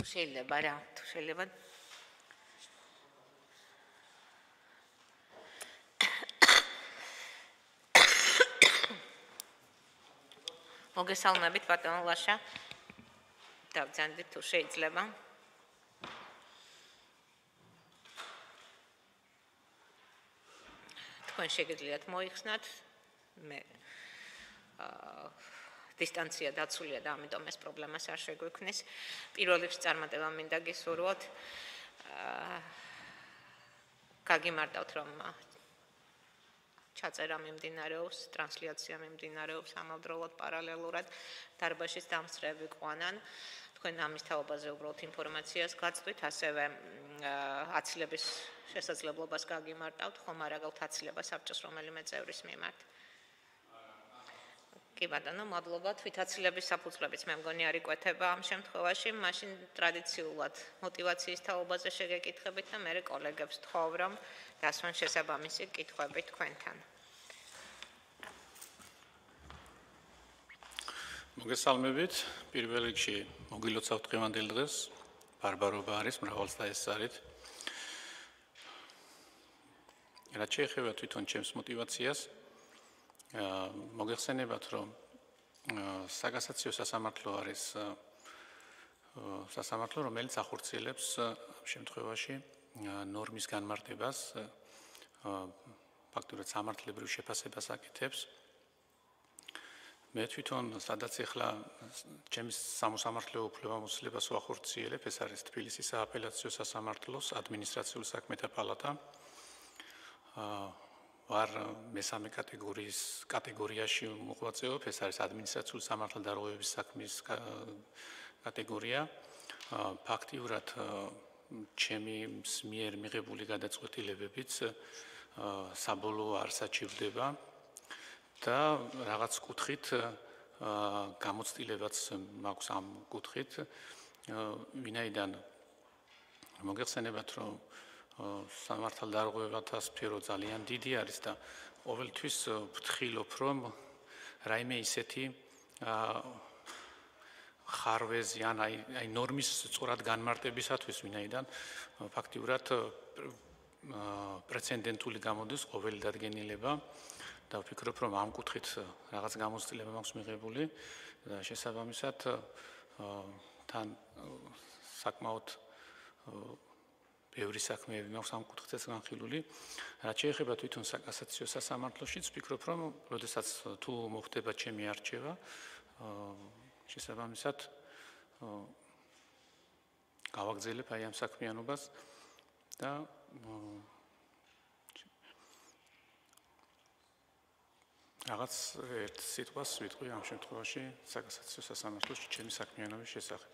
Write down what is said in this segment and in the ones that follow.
შეიძლება რა, თუ შეიძლება მოგესალმებით ბატონო ლაშა. დავძანდით თუ შეიძლება. თქვენ შეგიძლიათ მოიხსნათ. მე დისტანცია დაცულია და ამიტომ ეს პრობლემას არ შეგვექმნის. პირველ რიგში წარმატება მინდა გისურვოთ. გაგიმარტავთ რომ ჩაწერა მიმდინარეობს, ტრანსლაცია მიმდინარეობს ამავდროულად პარალელურად დარბაზის დამსწრეები ყვანან. თქვენ ამის თაობაზე უბრალოდ ინფორმაციას გაწვით, ასევე აცილების შესაძლებლობას გაგიმარტავთ, ხომ არა გაქვთ აცილება საბჭოს რომელიმე წევრის მიმართ. კი ბატონო, მადლობა. თვითაცილების საფუძვლებიც მე მგონი არ იკვეთება ამ შემთხვევაში, მაშინ ტრადიციულად мотиваციის თაობაზე შეგეკითხებით და მე კოლეგებს თხოვ რომ დასვან შესაბამისი კითხვები თქვენთან. მოგესალმებით. პირველ რიგში მოგილოცავთ დღევანდელ დღეს. ბარბარობა არის, მრავალწლაესწარით. რაც შეეხება თვითონ ჩემს мотиваციას, მოგეხსენებათ, რომ საგასაციო სასამართლო არის სასამართლო, რომელიც ახორციელებს შემთხვევაში ნორმის განმარტებას, ფაქტურად სამართლებრივ შეფასებას აკეთებს. მე თვითონ სადაც ახლა ჩემს სამოსამართლეო უფლებამოსილებას ვახორციელებ, ეს არის თბილისის სააპელაციო სასამართლოს ადმინისტრაციული საქმეთა პალატა. ვარ მესამე კატეგორიაში მოღვაწეობ, ეს არის ადმინისტრაციული სამართალდარღვევების საქმის კატეგორია. ფაქტიურად ჩემი მიერ მიღებული გადაწყვეტილებებიც საბოლოო არ საჩივდება და რაღაც კუთხით გამოცდილებაც მაქვს ამ კუთხით, ვინაიდან მოგეხსენებათ, რომ სამართალდარღვევათა სფერო ძალიან დიდი არის და ყოველთვის ვფრთხილობ, რომ რაიმე ისეთი ხარვეზი ან აი ნორმის სწორად განმარტებისათვის, ვინაიდან ფაქტიურად პრეცედენტული გამოდის ყოველი დადგენილება და ვფიქრობ, რომ ამ კუთხით რაღაც გამოცდილება მაქვს მიღებული და შესაბამისად თან საკმაოდ ბევრი საქმეები მაქვს ამ კუთხითაც განხილული. რაც შეეხება თვითონ საკასაციო სასამართლოშიც, ვფიქრობ, რომ როდესაც თუ მოხდება ჩემი არჩევა, შესაბამისად გავაგზავნებ აი ამ საქმიანობას და რაღაც ერთ სიტყვას ვიტყვი ამ შემთხვევაში საკასაციო სასამართლოში ჩემი საქმიანობის შესახებ.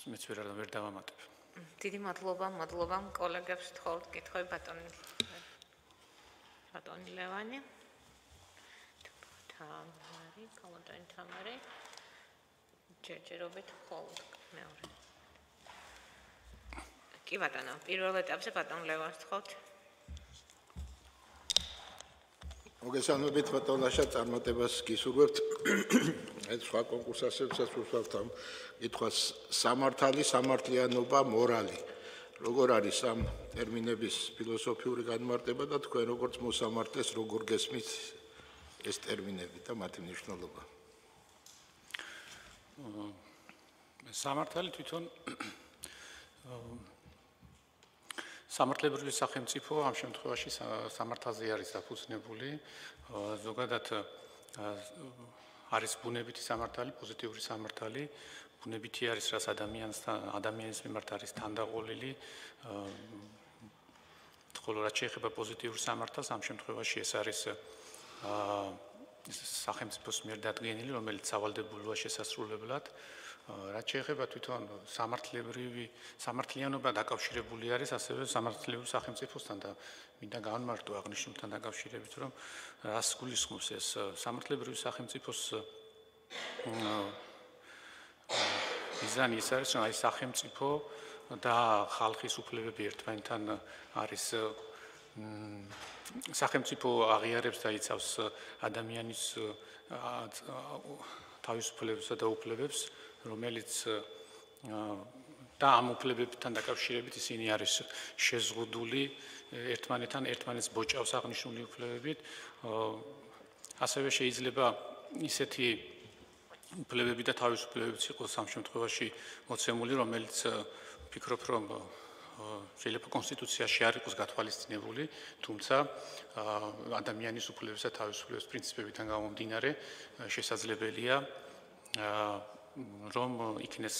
მეც ვერ დავამატებ. დიდი მადლობა კოლეგებს თხოვთ კითხვები ბატონი ლევანი. თამარი, ჯერჯერობით ხოლმე მეორე. კი ბატონო, პირველ ეტაპზე ბატონ ლევანს თხოვთ. მოგესალმებით ბატონ ლაშა, წარმატებას გისურვებთ. ეს სხვა კონკურსებსაც ვუსვამთ ამ კითხვას სამართალი, სამართლიანობა, მორალი. როგორ არის ამ ტერმინების ფილოსოფიური განმარტება და თქვენ როგორც მოსამართლეს როგორ გესმით ეს ტერმინები და მათი მნიშვნელობა? სამართალი თვითონ სამართლებრივი სახელმწიფო ამ შემთხვევაში სამართალზე არის დაფუძნებული, ზოგადად არის ბუნებითი სამართალი, პოზიტიური სამართალი, ბუნებითი არის, რაც ადამიანის მიმართ არის თანდაყოლილი, ხოლო რაც შეეხება პოზიტიურ სამართალს, ამ შემთხვევაში ეს არის სახელმწიფოს მიერ დადგენილი, რომელიც სავალდებულოა შესასრულებლად. რაც შეეხება თვითონ სამართლიანობა დაკავშირებული არის ასევე სამართლებრივ სახელმწიფოსთან და მინდა გავამარტო აღნიშნულთან დაკავშირებით, რომ რას გულისხმობს ეს სამართლებრივი სახელმწიფოს მიზანი ის არის, რომ აი სახელმწიფო და ხალხის უფლებები ერთმანეთთან არის სახელმწიფო აღიარებს და იცავს ადამიანის თავისუფლებებსა და უფლებებს, რომელიც და ამ უფლებებთან დაკავშირებით ისინი არის შეზღუდული ერთმანეთს ბოჭავს აღნიშნული უფლებებით. ასევე შეიძლება ისეთი უფლებები და თავისუფლებებიც იყოს ამ შემთხვევაში მოცემული, რომელიც ვფიქრობ, რომ შეიძლება კონსტიტუციაში არ იყოს გათვალისწინებული, თუმცა ადამიანის უფლებების და თავისუფლების პრინციპებიდან გამომდინარე შესაძლებელია რომ იქნეს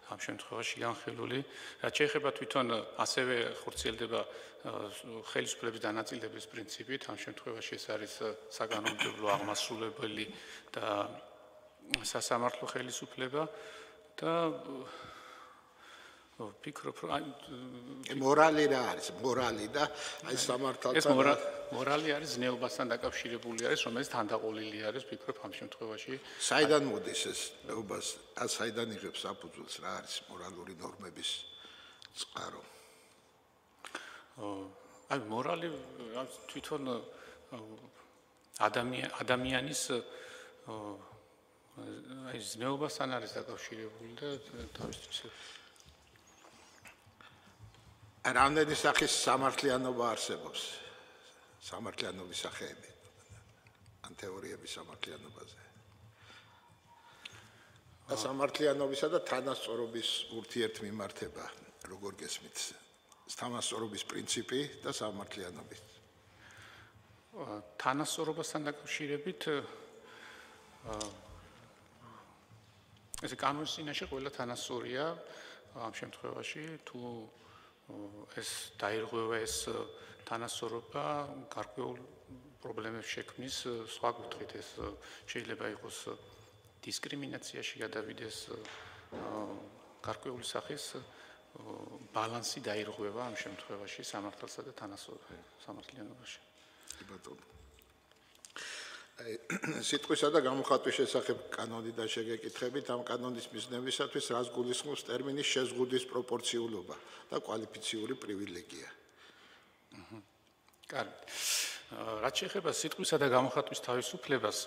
ამ შემთხვევაში განხილული. რაც შეეხება თვითონ ასევე ხორციელდება ხელისუფლების დანაწილების პრინციპით, ამ შემთხვევაში ეს არის საგანმანათლებლო აღმასრულებელი და სასამართლო ხელისუფლება და ვფიქრობ, რომ მორალი რა არის? მორალი და აი სამართალთან მორალი არის ზნეობასთან დაკავშირებული არის, რომელიც თანდაყოლილი არის, ვფიქრობ ამ შემთხვევაში. საიდან მოდის ეს ზნეობას? საიდან იღებს საფუძველს, რა არის მორალური ნორმების წყარო? აი მორალი თვითონ ადამიანის აი ზნეობასთან არის დაკავშირებული და თავისთვის რამდენი სახის სამართლიანობა არსებობს? სამართლიანობის სახეები ან თეორიები სამართლიანობაზე. სამართლიანობისა და თანასწორობის ურთიერთმიმართება, როგორ გესმით? თანასწორობის პრინციპი და სამართლიანობის. თანასწორობასთან დაკავშირებით ესე კანონის წინაშე ყველა თანასწორია ამ შემთხვევაში თუ ეს დაირღვევა ეს თანასწორობა გარკვეულ პრობლემებს შექმნის სხვა კუთხით ეს შეიძლება იყოს დისკრიმინაციაში გადავიდეს გარკვეული სახის ბალანსი დაირღვევა ამ შემთხვევაში სამართალსა და სამართლიანობაში. სიტყვისა და გამოხატვის შესახებ კანონიდან შეგეკითხებით, ამ კანონის მიზნებისათვის რას გულისხმობს ტერმინის შეზღუდის პროპორციულობა და კვალიფიციური პრივილეგია? კარგი. რაც შეეხება სიტყვისა და გამოხატვის თავისუფლებას,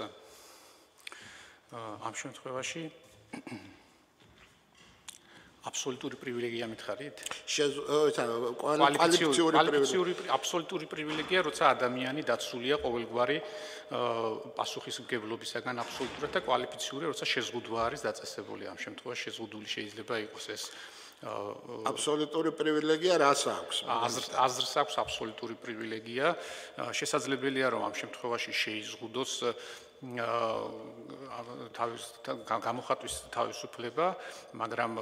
ამ შემთხვევაში აბსოლუტური პრივილეგია მითხარით? კვალიფიციური აბსოლუტური პრივილეგია, როცა ადამიანი დაცულია ყოველგვარი პასუხისმგებლობისაგან აბსოლუტურად და კვალიფიციური, როცა შეზღუდვა არის დაწესებული. ამ შემთხვევაში შეზღუდული შეიძლება იყოს ეს აბსოლუტური პრივილეგია რას აქვს? აზრს აქვს აბსოლუტური პრივილეგია. შესაძლებელია რომ ამ შემთხვევაში შეიზღუდოს გამოხატვის თავისუფლება, მაგრამ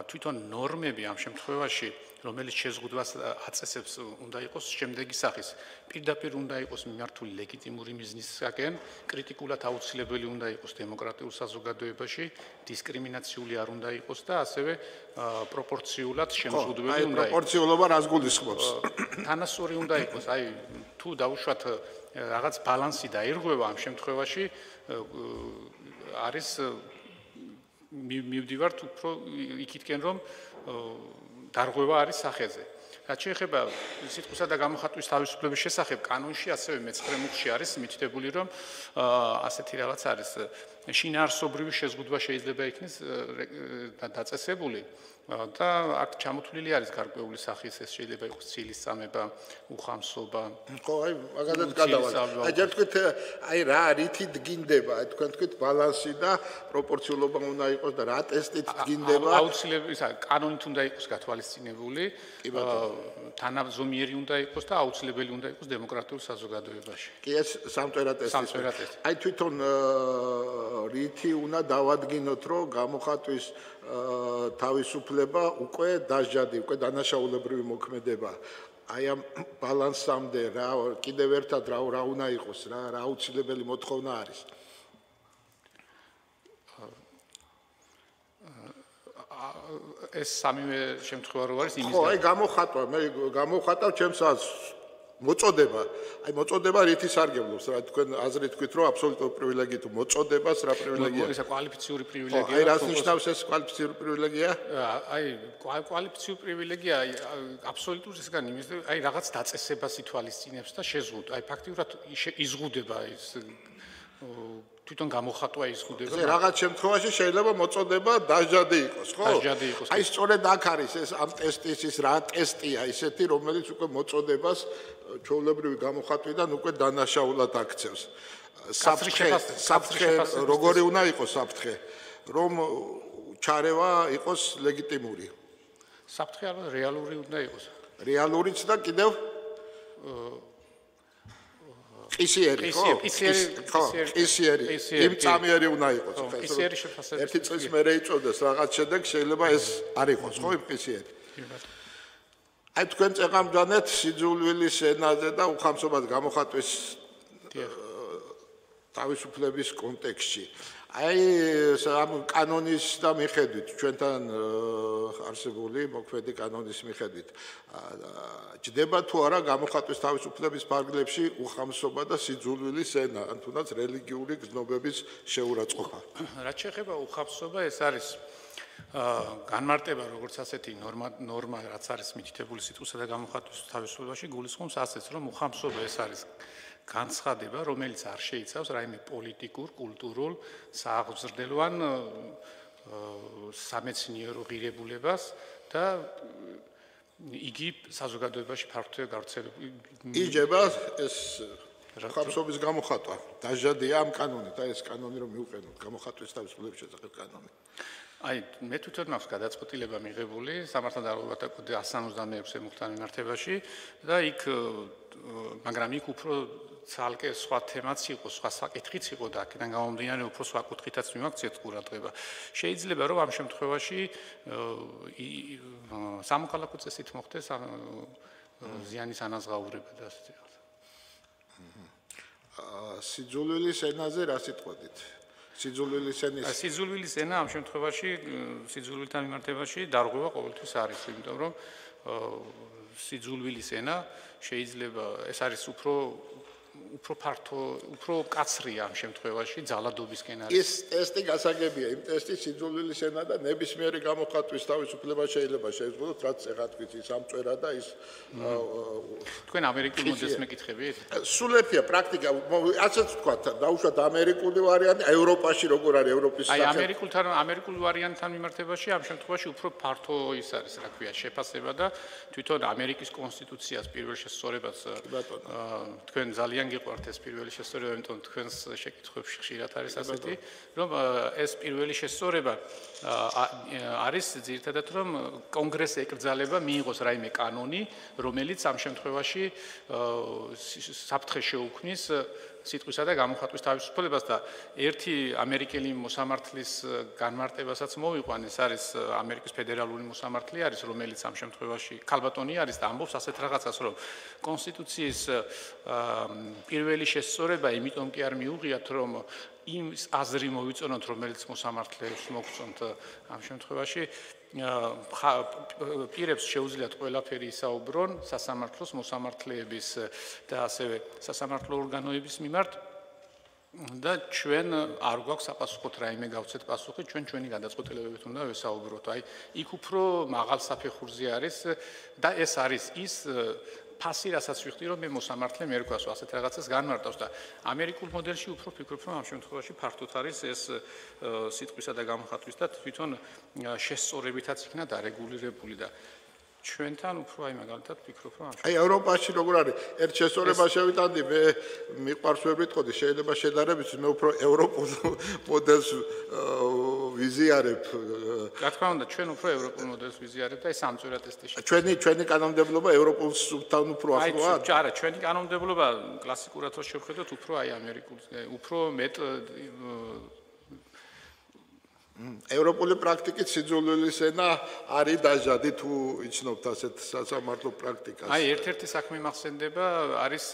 თვითონ ნორმები ამ შემთხვევაში, რომელიც შეზღუდვას აწესებს, უნდა იყოს შემდეგი სახის. პირდაპირ უნდა იყოს მიმართული ლეგიტიმური მიზნისაკენ, კრიტიკულად აუცილებელი უნდა იყოს დემოკრატიულ საზოგადოებაში, დისკრიმინაციული არ უნდა იყოს და ასევე პროპორციულად შემზღუდველი უნდა იყოს. პროპორციულობა რას გულისხმობს? თანასწორი უნდა იყოს, აი თუ დავუშვათ რაღაც ბალანსი დაირღვევა ამ შემთხვევაში არის მივდივართ უფრო იქითკენ რომ დარღვევა არის სახეზე. რაც შეეხება სიტყვისა და გამოხატვის თავისუფლების შესახებ კანონში ასევე მე-9 მუხლში არის მითითებული რომ ასეთი რაღაც არის შინაარსობრივი შეზღუდვა შეიძლება იქნეს დაწესებული და აქ ჩამოთვლილი არის გარკვეული სახის ეს შეიძლება იყოს ცილისწამება, უხამსობა. ხო, აი მაგალითად გადავალ. აი ჯერ თქვით აი რა რითი დგინდება, აი თქვენ თქვით ბალანსი და პროპორციულობა უნდა იყოს და რა ტესტით დგინდება? აუცილებელი ისა კანონით უნდა იყოს გათვალისწინებული. თანაზომიერი უნდა იყოს და აუცილებელი უნდა იყოს დემოკრატიულ საზოგადოებაში. კი ეს სამწვერა ტესტი. აი თვითონ რითი უნდა დავადგინოთ, რომ გამოხატვის თავისუფლება უკვე დასჯადი, უკვე დანაშაულებრივი მოქმედება. აი ამ ბალანსამდე რა კიდევ ერთად რა უნდა იყოს, რა აუცილებელი მოთხოვნა არის? ეს სამივე შემთხვევა რო არის იმის ხო, აი გამოხატვა, მე გამოხატავ ჩემს მოწოდება. აი მოწოდება რითი სარგებლობს, რა თქვენ აზრით თქვით, რომ აბსოლუტური პრივილეგია თუ მოწოდებას რა პრივილეგია? ეს კვალიფიციური პრივილეგია. აი რას ნიშნავს ეს კვალიფიციური პრივილეგია? აი კვალიფიციური პრივილეგია აბსოლუტურისგან იმის, აი რაღაც დაწესებას ითვალისწინებს და შეზღუდვა. აი ფაქტიურად იზღუდება ეს თვითონ გამოხატვა იზღუდება. რაღაც შემთხვევაში შეიძლება მოწოდება დაჟადი იყოს, ხო? დაჟადი იყოს. აი სწორედ აქ არის ეს ამ ტესტის ის რა ტესტია ისეთი, რომელიც უკვე მოწოდებას ჩვეულებრივი გამოხატვიდან უკვე დანაშაულად აქცევს. საფრთხე როგორი უნდა იყოს საფრთხე, რომ ჩარევა იყოს ლეგიტიმური. საფრთხე ალბათ რეალური უნდა იყოს. რეალურიც და კიდევ ყისიერი, ხო? ყისიერი. იმ წამიერი უნდა იყოს, ხო? ერთი წლის მერე იწოდეს რაღაც შედეგ, შეიძლება ეს არ იყოს, ხო, იმ ყისიერი. აი თქვენ წეღამჯანეთ სიძულვილის ენაზე და უხამსობად გამოხატვის თავისუფლების კონტექსტში. აი ამ კანონის და მიხედვით ჩვენთან არსებული მოქმედი კანონის მიხედვით ჯდება თუ არა გამოხატვის თავისუფლების ფარგლებში უხამსობა და სიძულვილის ენა ან თუნდაც რელიგიური გზნობების შეურაცხყოფა. რაც შეეხება უხამსობა, ეს არის განმარტება როგორც ასეთი ნორმა რაც არის მითითებული სიტყვისა და გამოხატვის თავისუფლებაში გულისხმობს ასეც რომ უხამსობა ეს არის განცხადება, რომელიც არ შეიცავს რაიმე პოლიტიკურ, კულტურულ, სააღზრდელო ან სამეცნიერო ღირებულებას და იგი საზოგადოებაში ფართოდ გავრცელებული. იჯება ეს ხამსობის გამოხატვა. დაჟადია ამ კანონით, აი ეს კანონი რომ მივყენოთ, გამოხატვის თავისუფლების შესახებ კანონი. აი მე თვითონ მაქვს გადაწყვეტილება მიღებული სამართალდამცავთა კოდექსის 156-ე მუხტან მიმართებაში და იქ მაგრამ იქ უფრო ცალკე სხვა თემაც იყო, სხვა საკითხიც იყო და აქედან გამომდინარე უფრო სხვა კუთხითაც მიმაქცეთ ყურადღება. შეიძლება რომ ამ შემთხვევაში სამოქალაქო წესით მოხდეს ზიანის ანაზღაურება და ასე. სიძულვილის ენაზე რა სიტყვით? სიძულვილის ენა ამ შემთხვევაში სიძულვილთან მიმართებაში დარღვევა ყოველთვის არის, იმიტომ რომ სიძულვილის ენა შეიძლება ეს არის უფრო ფართო, უფრო კაცრია ამ შემთხვევაში ძალადობისკენ არის. ეს ტესტი გასაგებია, იმ ტესტის სიძულვილის ენა და ნებისმიერი გამოხატვის თავისუფლება შეიძლება შევძღუდოთ, რაც ეხლა თქვით ის ამწვერა და ის თქვენ ამერიკულ მოდელს მეკითხებით? სულ ერთია პრაქტიკა, ასეც ვთქვათ, დაუშვათ ამერიკული ვარიანტი, ევროპაში როგორ არის ევროპის აი ამერიკულ ვარიანტთან მიმართებაში ამ შემთხვევაში უფრო ფართო ის არის, რა ქვია, შეფასება და თვითონ ამერიკის კონსტიტუციას პირველ შესწორებას თქვენ ძალიან გიყვართ ეს პირველი შესწორება, იმიტომ თქვენს შეკითხვებში ხშირად არის ასეთი, რომ ეს პირველი შესწორება არის ძირითადად რომ კონგრესს ეკრძალება მიიღოს რაიმე კანონი, რომელიც ამ შემთხვევაში საფრთხეს შეუქმნის სიტყვისა და გამოხატვის თავისუფლებას და ერთი ამერიკელი მოსამართლის განმარტებასაც მოვიყვან, ეს არის ამერიკის ფედერალური მოსამართლე არის, რომელიც ამ შემთხვევაში ქალბატონი არის და ამბობს ასეთ რაღაცას, რომ კონსტიტუციის პირველი შესწორება იმიტომ კი არ მიუღიათ, რომ იმ აზრი მოვიწონოთ, რომელიც მოსამართლეებს მოგწონთ ამ შემთხვევაში პირებს შეუძლიათ ყველაფერი ისაუბრონ სასამართლოს მოსამართლეების და ასევე სასამართლო ორგანოების მიმართ და ჩვენ არ გვაქვს საპასუხოდ რაიმე გავცეთ პასუხი, ჩვენი გადაწყვეტილებებით უნდა ვესაუბროთ. აი, იქ უფრო მაღალ საფეხურზე არის და ეს არის ის ფასი, რასაც ვიხდი, რომ მე მოსამართლე მერკვას ასეთ რაღაცას განმარტავს და ამერიკულ მოდელში უფრო ვფიქრობ, რომ ამ შემთხვევაში ფართოდ არის ეს სიტყვისა და გამოხატვის და თვითონ შესწორებითაც იქნა დარეგულირებული და ჩვენთან უფრო აი მაგალითად ვფიქრობ, რომ აი ევროპაში როგორ არის? ერთ შესწორება შევიტანდი, მე მიყვარს ვერ ვიტყოდი, შეიძლება შედარებით მე უფრო ევროპულ მოდელს ვიზიარებ. რა თქმა უნდა, ჩვენ უფრო ევროპულ მოდელს ვიზიარებ და ეს ამწვრა ტესტში. ჩვენი კანონმდებლობა ევროპულთან უფრო ახლოა? არა, ჩვენი კანონმდებლობა კლასიკურად რო შევხედოთ, უფრო აი ამერიკულ, უფრო მეტ ევროპული პრაქტიკით სიძულვილის ენა არის დაჟადი თუ იცნობთ ასეთ სასამართლო პრაქტიკას. აი ერთ-ერთი საქმე მახსენდება არის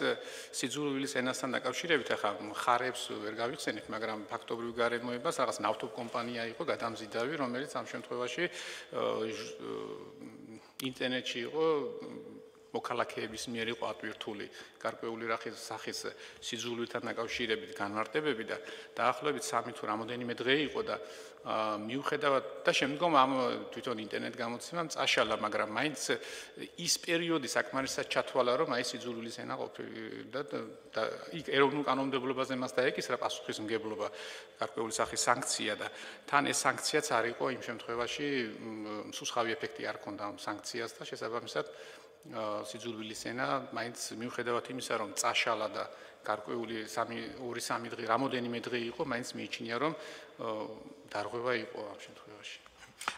სიძულვილის ენასთან დაკავშირებით, ახლა მხარებს ვერ გავიხსენებ, მაგრამ ფაქტობრივ გარემოებას რაღაც ნავთობკომპანია იყო გადამზიდავი, რომელიც ამ შემთხვევაში ინტერნეტში იყო მოქალაქეების მიერ იყო ატვირთული გარკვეული სახის სიძულვილთან დაკავშირებით განმარტებები და დაახლოებით 3 თუ რამოდენიმე დღე იყო და მიუხედავად და შემდგომ ამ თვითონ ინტერნეტ გამოცემამ წაშალა, მაგრამ მაინც ის პერიოდი საკმარისად ჩათვალა, რომ აი სიძულვილის ენა ყოფილა და იქ ეროვნულ კანონმდებლობაზე მას დაეკისრა პასუხისმგებლობა, გარკვეული სახის სანქცია და თან ეს სანქციაც არ იყო იმ შემთხვევაში მსუსხავი ეფექტი არ ჰქონდა ამ სანქციას და შესაბამისად სიძულვილის ენა მაინც მიუხედავად იმისა, რომ წაშალა და გარკვეული 2-3 დღე, რამოდენიმე დღე იყო, მაინც მიიჩნია, რომ დარღვევა იყო ამ შემთხვევაში.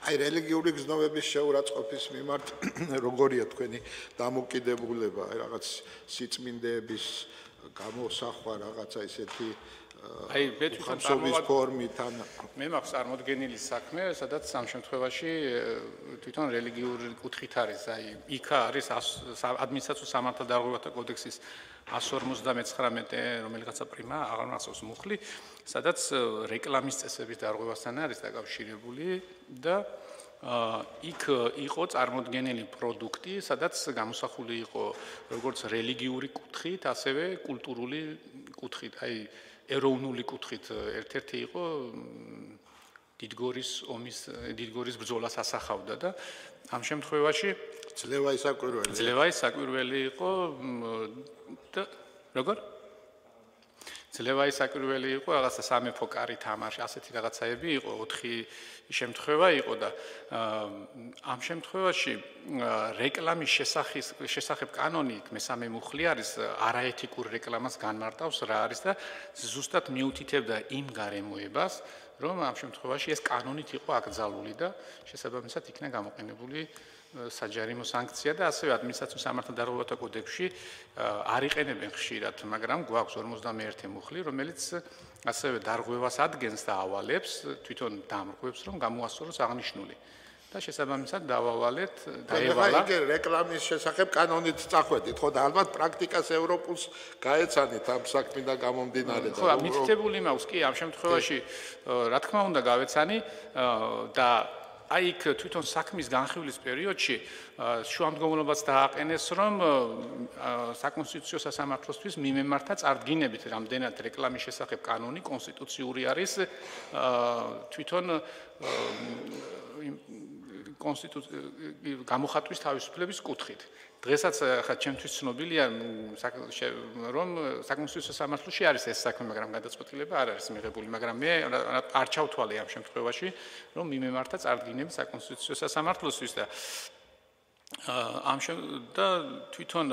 აი რელიგიური გზნობების შეურაცხყოფის მიმართ როგორია თქვენი დამოკიდებულება, აი რაღაც სიწმინდეების გამოსახვა, რაღაცა ისეთი აი მე თვითონ ფორმიდან მე მაქვს წარმოდგენილი საქმე, სადაც ამ შემთხვევაში თვითონ რელიგიური კუთხით არის, აი იქ არის ადმინისტრაციულ სამართალ დარღვევათა კოდექსის 159 რომელიღაცა პრიმა, აღარ მახსოვს მუხლი, სადაც რეკლამის წესების დარღვევასთან არის დაკავშირებული და იქ იყო წარმოდგენილი პროდუქტი, სადაც გამოსახული იყო როგორც რელიგიური კუთხით, ასევე კულტურული კუთხით, აი ეროვნული კუთხით ერთ-ერთი იყო დიდგორის ბრძოლას ასახავდა და ამ შემთხვევაში ძლევა საკვირველი იყო და როგორ? ძლევა საკვირველი იყო რაღაცა სამეფო კარი თამაში, ასეთი რაღაცაები იყო, 4 შემთხვევა იყო და ამ შემთხვევაში რეკლამის შესახებ კანონი მესამე მუხლი არის არაეთიკურ რეკლამას განმარტავს რა არის და ზუსტად მიუთითებდა იმ გარემოებას, რომ ამ შემთხვევაში ეს კანონით იყო აკრძალული და შესაბამისად იქნა გამოყენებული საჯარიმო სანქცია და ასევე ადმინისტრაციულ სამართალ დარღვევათა კოდექსში არ იყენებენ ხშირად, მაგრამ გვაქვს 51 მუხლი, რომელიც ასევე დარღვევას ადგენს და ავალებს, თვითონ დამრღვევს, რომ გამოასწოროს აღნიშნული. და შესაბამისად დავავალეთ, დაევალა. იქ რეკლამის შესახებ კანონით წახვედით, ხო და ალბათ პრაქტიკას ევროპულს გაეცანით ამ საქმიდან გამომდინარე და ხო, მითითებული მაქვს კი ამ შემთხვევაში, რა თქმა უნდა, გავეცანი და აი იქ თვითონ საქმის განხილვის პერიოდში შუამდგომლობაც დააყენეს, რომ საკონსტიტუციო სასამართლოსთვის მიმემართა წარდგინებით, რამდენად რეკლამის შესახებ კანონი კონსტიტუციური არის თვითონ გამოხატვის თავისუფლების კუთხით. დღესაც ხა ჩემთვის ცნობილია, რომ საკონსტიტუციო სამართლოში არის ეს საქმე, მაგრამ გადაწყვეტილება არ არის მიღებული, მაგრამ მე არ ჩავთვალე ამ შემთხვევაში, რომ მიმემართა წარდგინებით საკონსტიტუციო სასამართლოსთვის და და თვითონ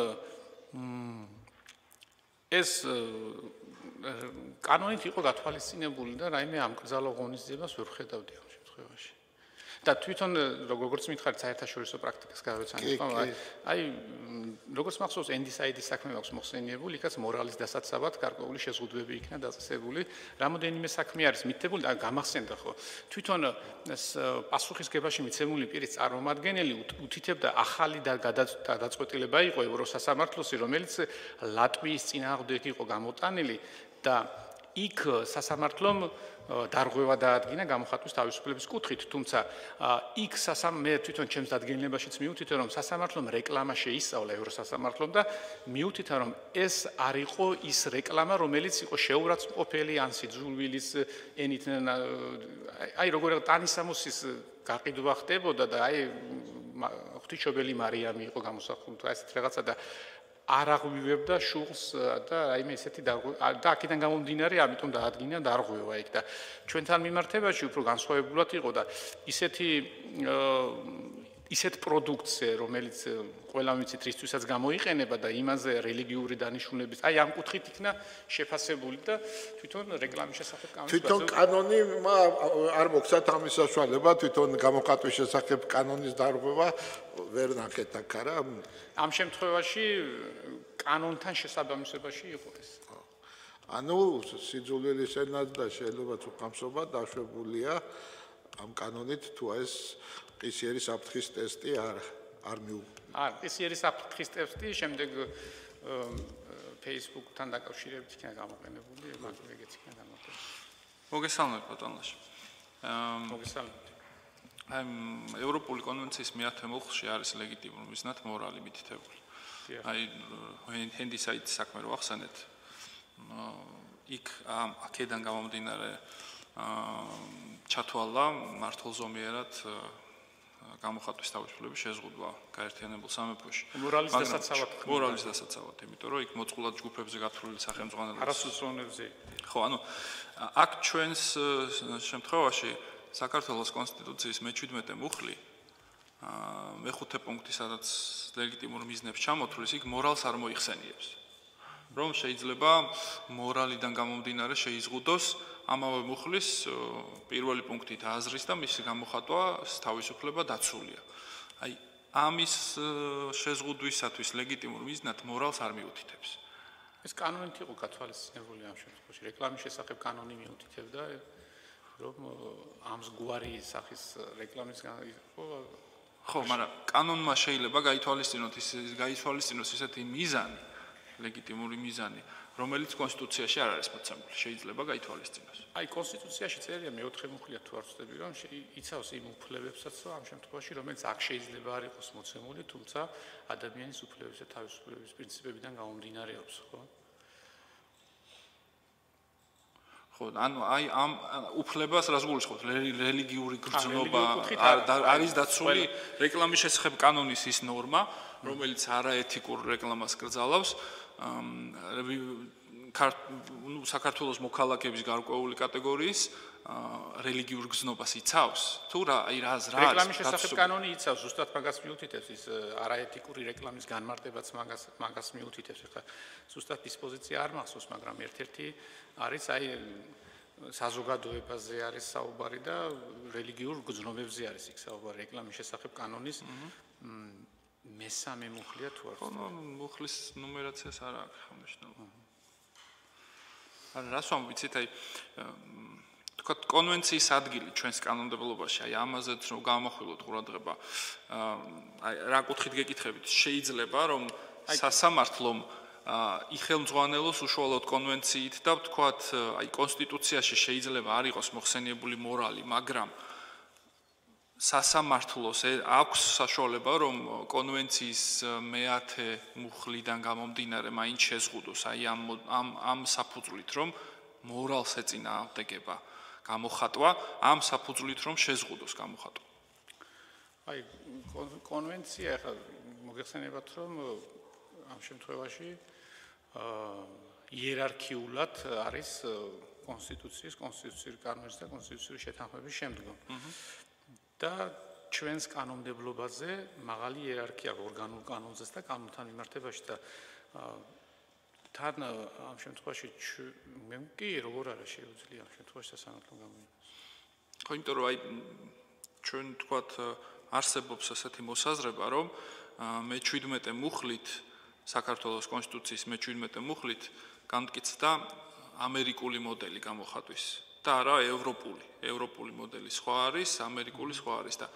ეს კანონით იყო გათვალისწინებული და რაიმე ამკრძალო ღონისძიებას ვერ ხედავდი ამ შემთხვევაში. და თვითონ როგორც მითხარით საერთაშორისო პრაქტიკას გავეცანი, ხო? აი როგორც მახსოვს NDSAID-ის საქმე მაქვს მოხსენიებული, იქაც მორალის დასაცავად გარკვეული შეზღუდვები იქნა დაწესებული. რამოდენიმე საქმე არის მითითებული და გამახსენდა, ხო? თვითონ პასუხისგებაში მიცემული პირის წარმომადგენელი უთითებდა ახალი და გადაწყვეტილება იყო ევროსასამართლოსი, რომელიც ლატვიის წინააღმდეგ იყო გამოტანილი და იქ სასამართლომ დარღვევა დაადგინა გამოხატვის თავისუფლების კუთხით, თუმცა იქ მე თვითონ ჩემს დადგენილებაშიც მიუთითე, რომ სასამართლომ რეკლამა შეისწავლა ევროსასამართლომ და მიუთითა, რომ ეს არ იყო ის რეკლამა, რომელიც იყო შეურაცხყოფელი ან სიძულვილის ენით, აი როგორ ტანისამოსის გაყიდვა ხდებოდა და აი ღვთისმშობელი მარიამი იყო გამოსახული თუ ასეთ რაღაცა და არ აღვივებდა შულს და რაიმე ისეთი და აქედან გამომდინარე, ამიტომ დაადგინა დარღვევა იქ და ჩვენთან მიმართებაში უფრო განსხვავებულად იყო და ისეთ პროდუქცია, რომელიც ყველა ვიცით რისთვისაც გამოიყენება და იმაზე რელიგიური დანიშნულების, აი ამ კუთხით იქნა შეფასებული და თვითონ რეკლამის შესახებ კანონის თვითონ კანონი არ მოგცათ ამის საშუალება, თვითონ გამოხატვის შესახებ კანონის დარღვევა ვერ ნახეთ აქ არა? ამ შემთხვევაში კანონთან შესაბამისობაში იყო ეს. ანუ სიძულვილის ენად და შეიძლება უხამსობა დაშვებულია ამ კანონით თუ ეს ყისიერი საფრთხის ტესტი არ მიუღია. ყისიერი საფრთხის ტესტი შემდეგ Facebook-თან დაკავშირებით იქნა გამოყენებული, მაგრამ ეგეც იქნა გამოყენებული. მოგესალმებით ბატონლაში. მოგესალმებით. ევროპული კონვენციის მე-10 მუხლში არის ლეგიტიმური მიზნად მორალი მითითებული. აი ჰენდისაით საქმე რო ახსენეთ. იქ აქედან გამომდინარე ჩათვალა მართლზომიერად გამოხატვის თავისუფლების შეზღუდვა გაერთიანებულ სამეფოში. მორალის დასაცავად. მორალის დასაცავად, იმიტომ რომ იქ მოწყვლად ჯგუფებზე გათვლილი სახელმძღვანელოების არასრულწლოვნებზე. ხო, ანუ აქ ჩვენს შემთხვევაში საქართველოს კონსტიტუციის მე-17 მუხლი მე-5 პუნქტი, სადაც ლეგიტიმურ მიზნებს ჩამოთვლის, იქ მორალს არ მოიხსენიებს. რომ შეიძლება მორალიდან გამომდინარე შეიზღუდოს ამავე მუხლის პირველი პუნქტით აზრის და მისი გამოხატვა თავისუფლება დაცულია. აი ამის შეზღუდვისათვის ლეგიტიმურ მიზნად მორალს არ მიუთითებს. ეს კანონით იყო გათვალისწინებული ამ შემთხვევაში. რეკლამის შესახებ კანონი მიუთითებდა, რომ ამ ზღვარი სახის რეკლამის ხო, მაგრამ კანონმა შეიძლება გაითვალისწინოს ისეთი მიზანი, ლეგიტიმური მიზანი, რომელიც კონსტიტუციაში არ არის მოცემული, შეიძლება გაითვალისწინოს. აი კონსტიტუციაში წერია მე-4 მუხლია თუ არ ვწდები, რომ იცავს იმ უფლებებსაც, ამ შემთხვევაში, რომელიც აქ შეიძლება არ იყოს მოცემული, თუმცა ადამიანის უფლებებისა და თავისუფლების პრინციპებიდან გამომდინარეობს, ხო? ხო, ანუ აი ამ უფლებას რას გულისხმობთ? რელიგიური გრძნობა არის დაცული რეკლამის შესახებ კანონის ის ნორმა, რომელიც არაეთიკურ რეკლამას კრძალავს. საქართველოს მოქალაქეების გარკვეული კატეგორიის რელიგიურ გზნობას იცავს? თუ რა არის? რეკლამის შესახებ კანონი იცავს, ზუსტად მაგას მიუთითებს, ის არაეთიკური რეკლამის განმარტებაც მაგას მიუთითებს. ახლა ზუსტად დისპოზიცია არ მახსოვს, მაგრამ ერთ-ერთი არის აი საზოგადოებაზე არის საუბარი და რელიგიურ გზნობებზე არის იქ საუბარი რეკლამის შესახებ კანონის მე-3 მუხლია თუ არ ხო, მუხლის ნუმერაციას არ აქვს ხმაშნობა. რას ვამბიცით, აი თქვა კონვენციის ადგილი ჩვენს კანონმდებლობაში, აი ამაზეც რომ გამახვილოთ ყურადღება, აი რა კუთხით გეკითხებით, შეიძლება რომ სასამართლომ იხელმძღვანელოს უშუალოდ კონვენციით და ვთქვათ, აი კონსტიტუციაში შეიძლება არ იყოს მოხსენიებული მორალი, მაგრამ სასამართლოს აქვს საშუალება რომ კონვენციის მე-10 მუხლიდან გამომდინარე მაინც შეზღუდოს აი ამ საფუძვლით რომ მორალს ეწინააღმდეგება გამოხატვა ამ საფუძვლით რომ შეზღუდოს გამოხატვა. აი კონვენცია ახლა მოგეხსენებათ რომ ამ შემთხვევაში იერარქიულად არის კონსტიტუციური კანონის და კონსტიტუციური შეთანხმების შემდგომ. და ჩვენს კანონმდებლობაზე მაღალი იერარქია ორგანულ კანონზეც და კანონთან მიმართებაში და თან ამ შემთხვევაში მე კი როგორ არა შეუძლია ამ შემთხვევაში სასამართლომ გამოიყენოს. ხო, იმიტომ რომ აი ჩვენ თქვათ არსებობს ასეთი მოსაზრება, რომ მე-17 მუხლით საქართველოს კონსტიტუციის მე-17 მუხლით განმტკიცდა ამერიკული მოდელი გამოხატვის. და არა ევროპული მოდელი სხვა არის, ამერიკული სხვა არის და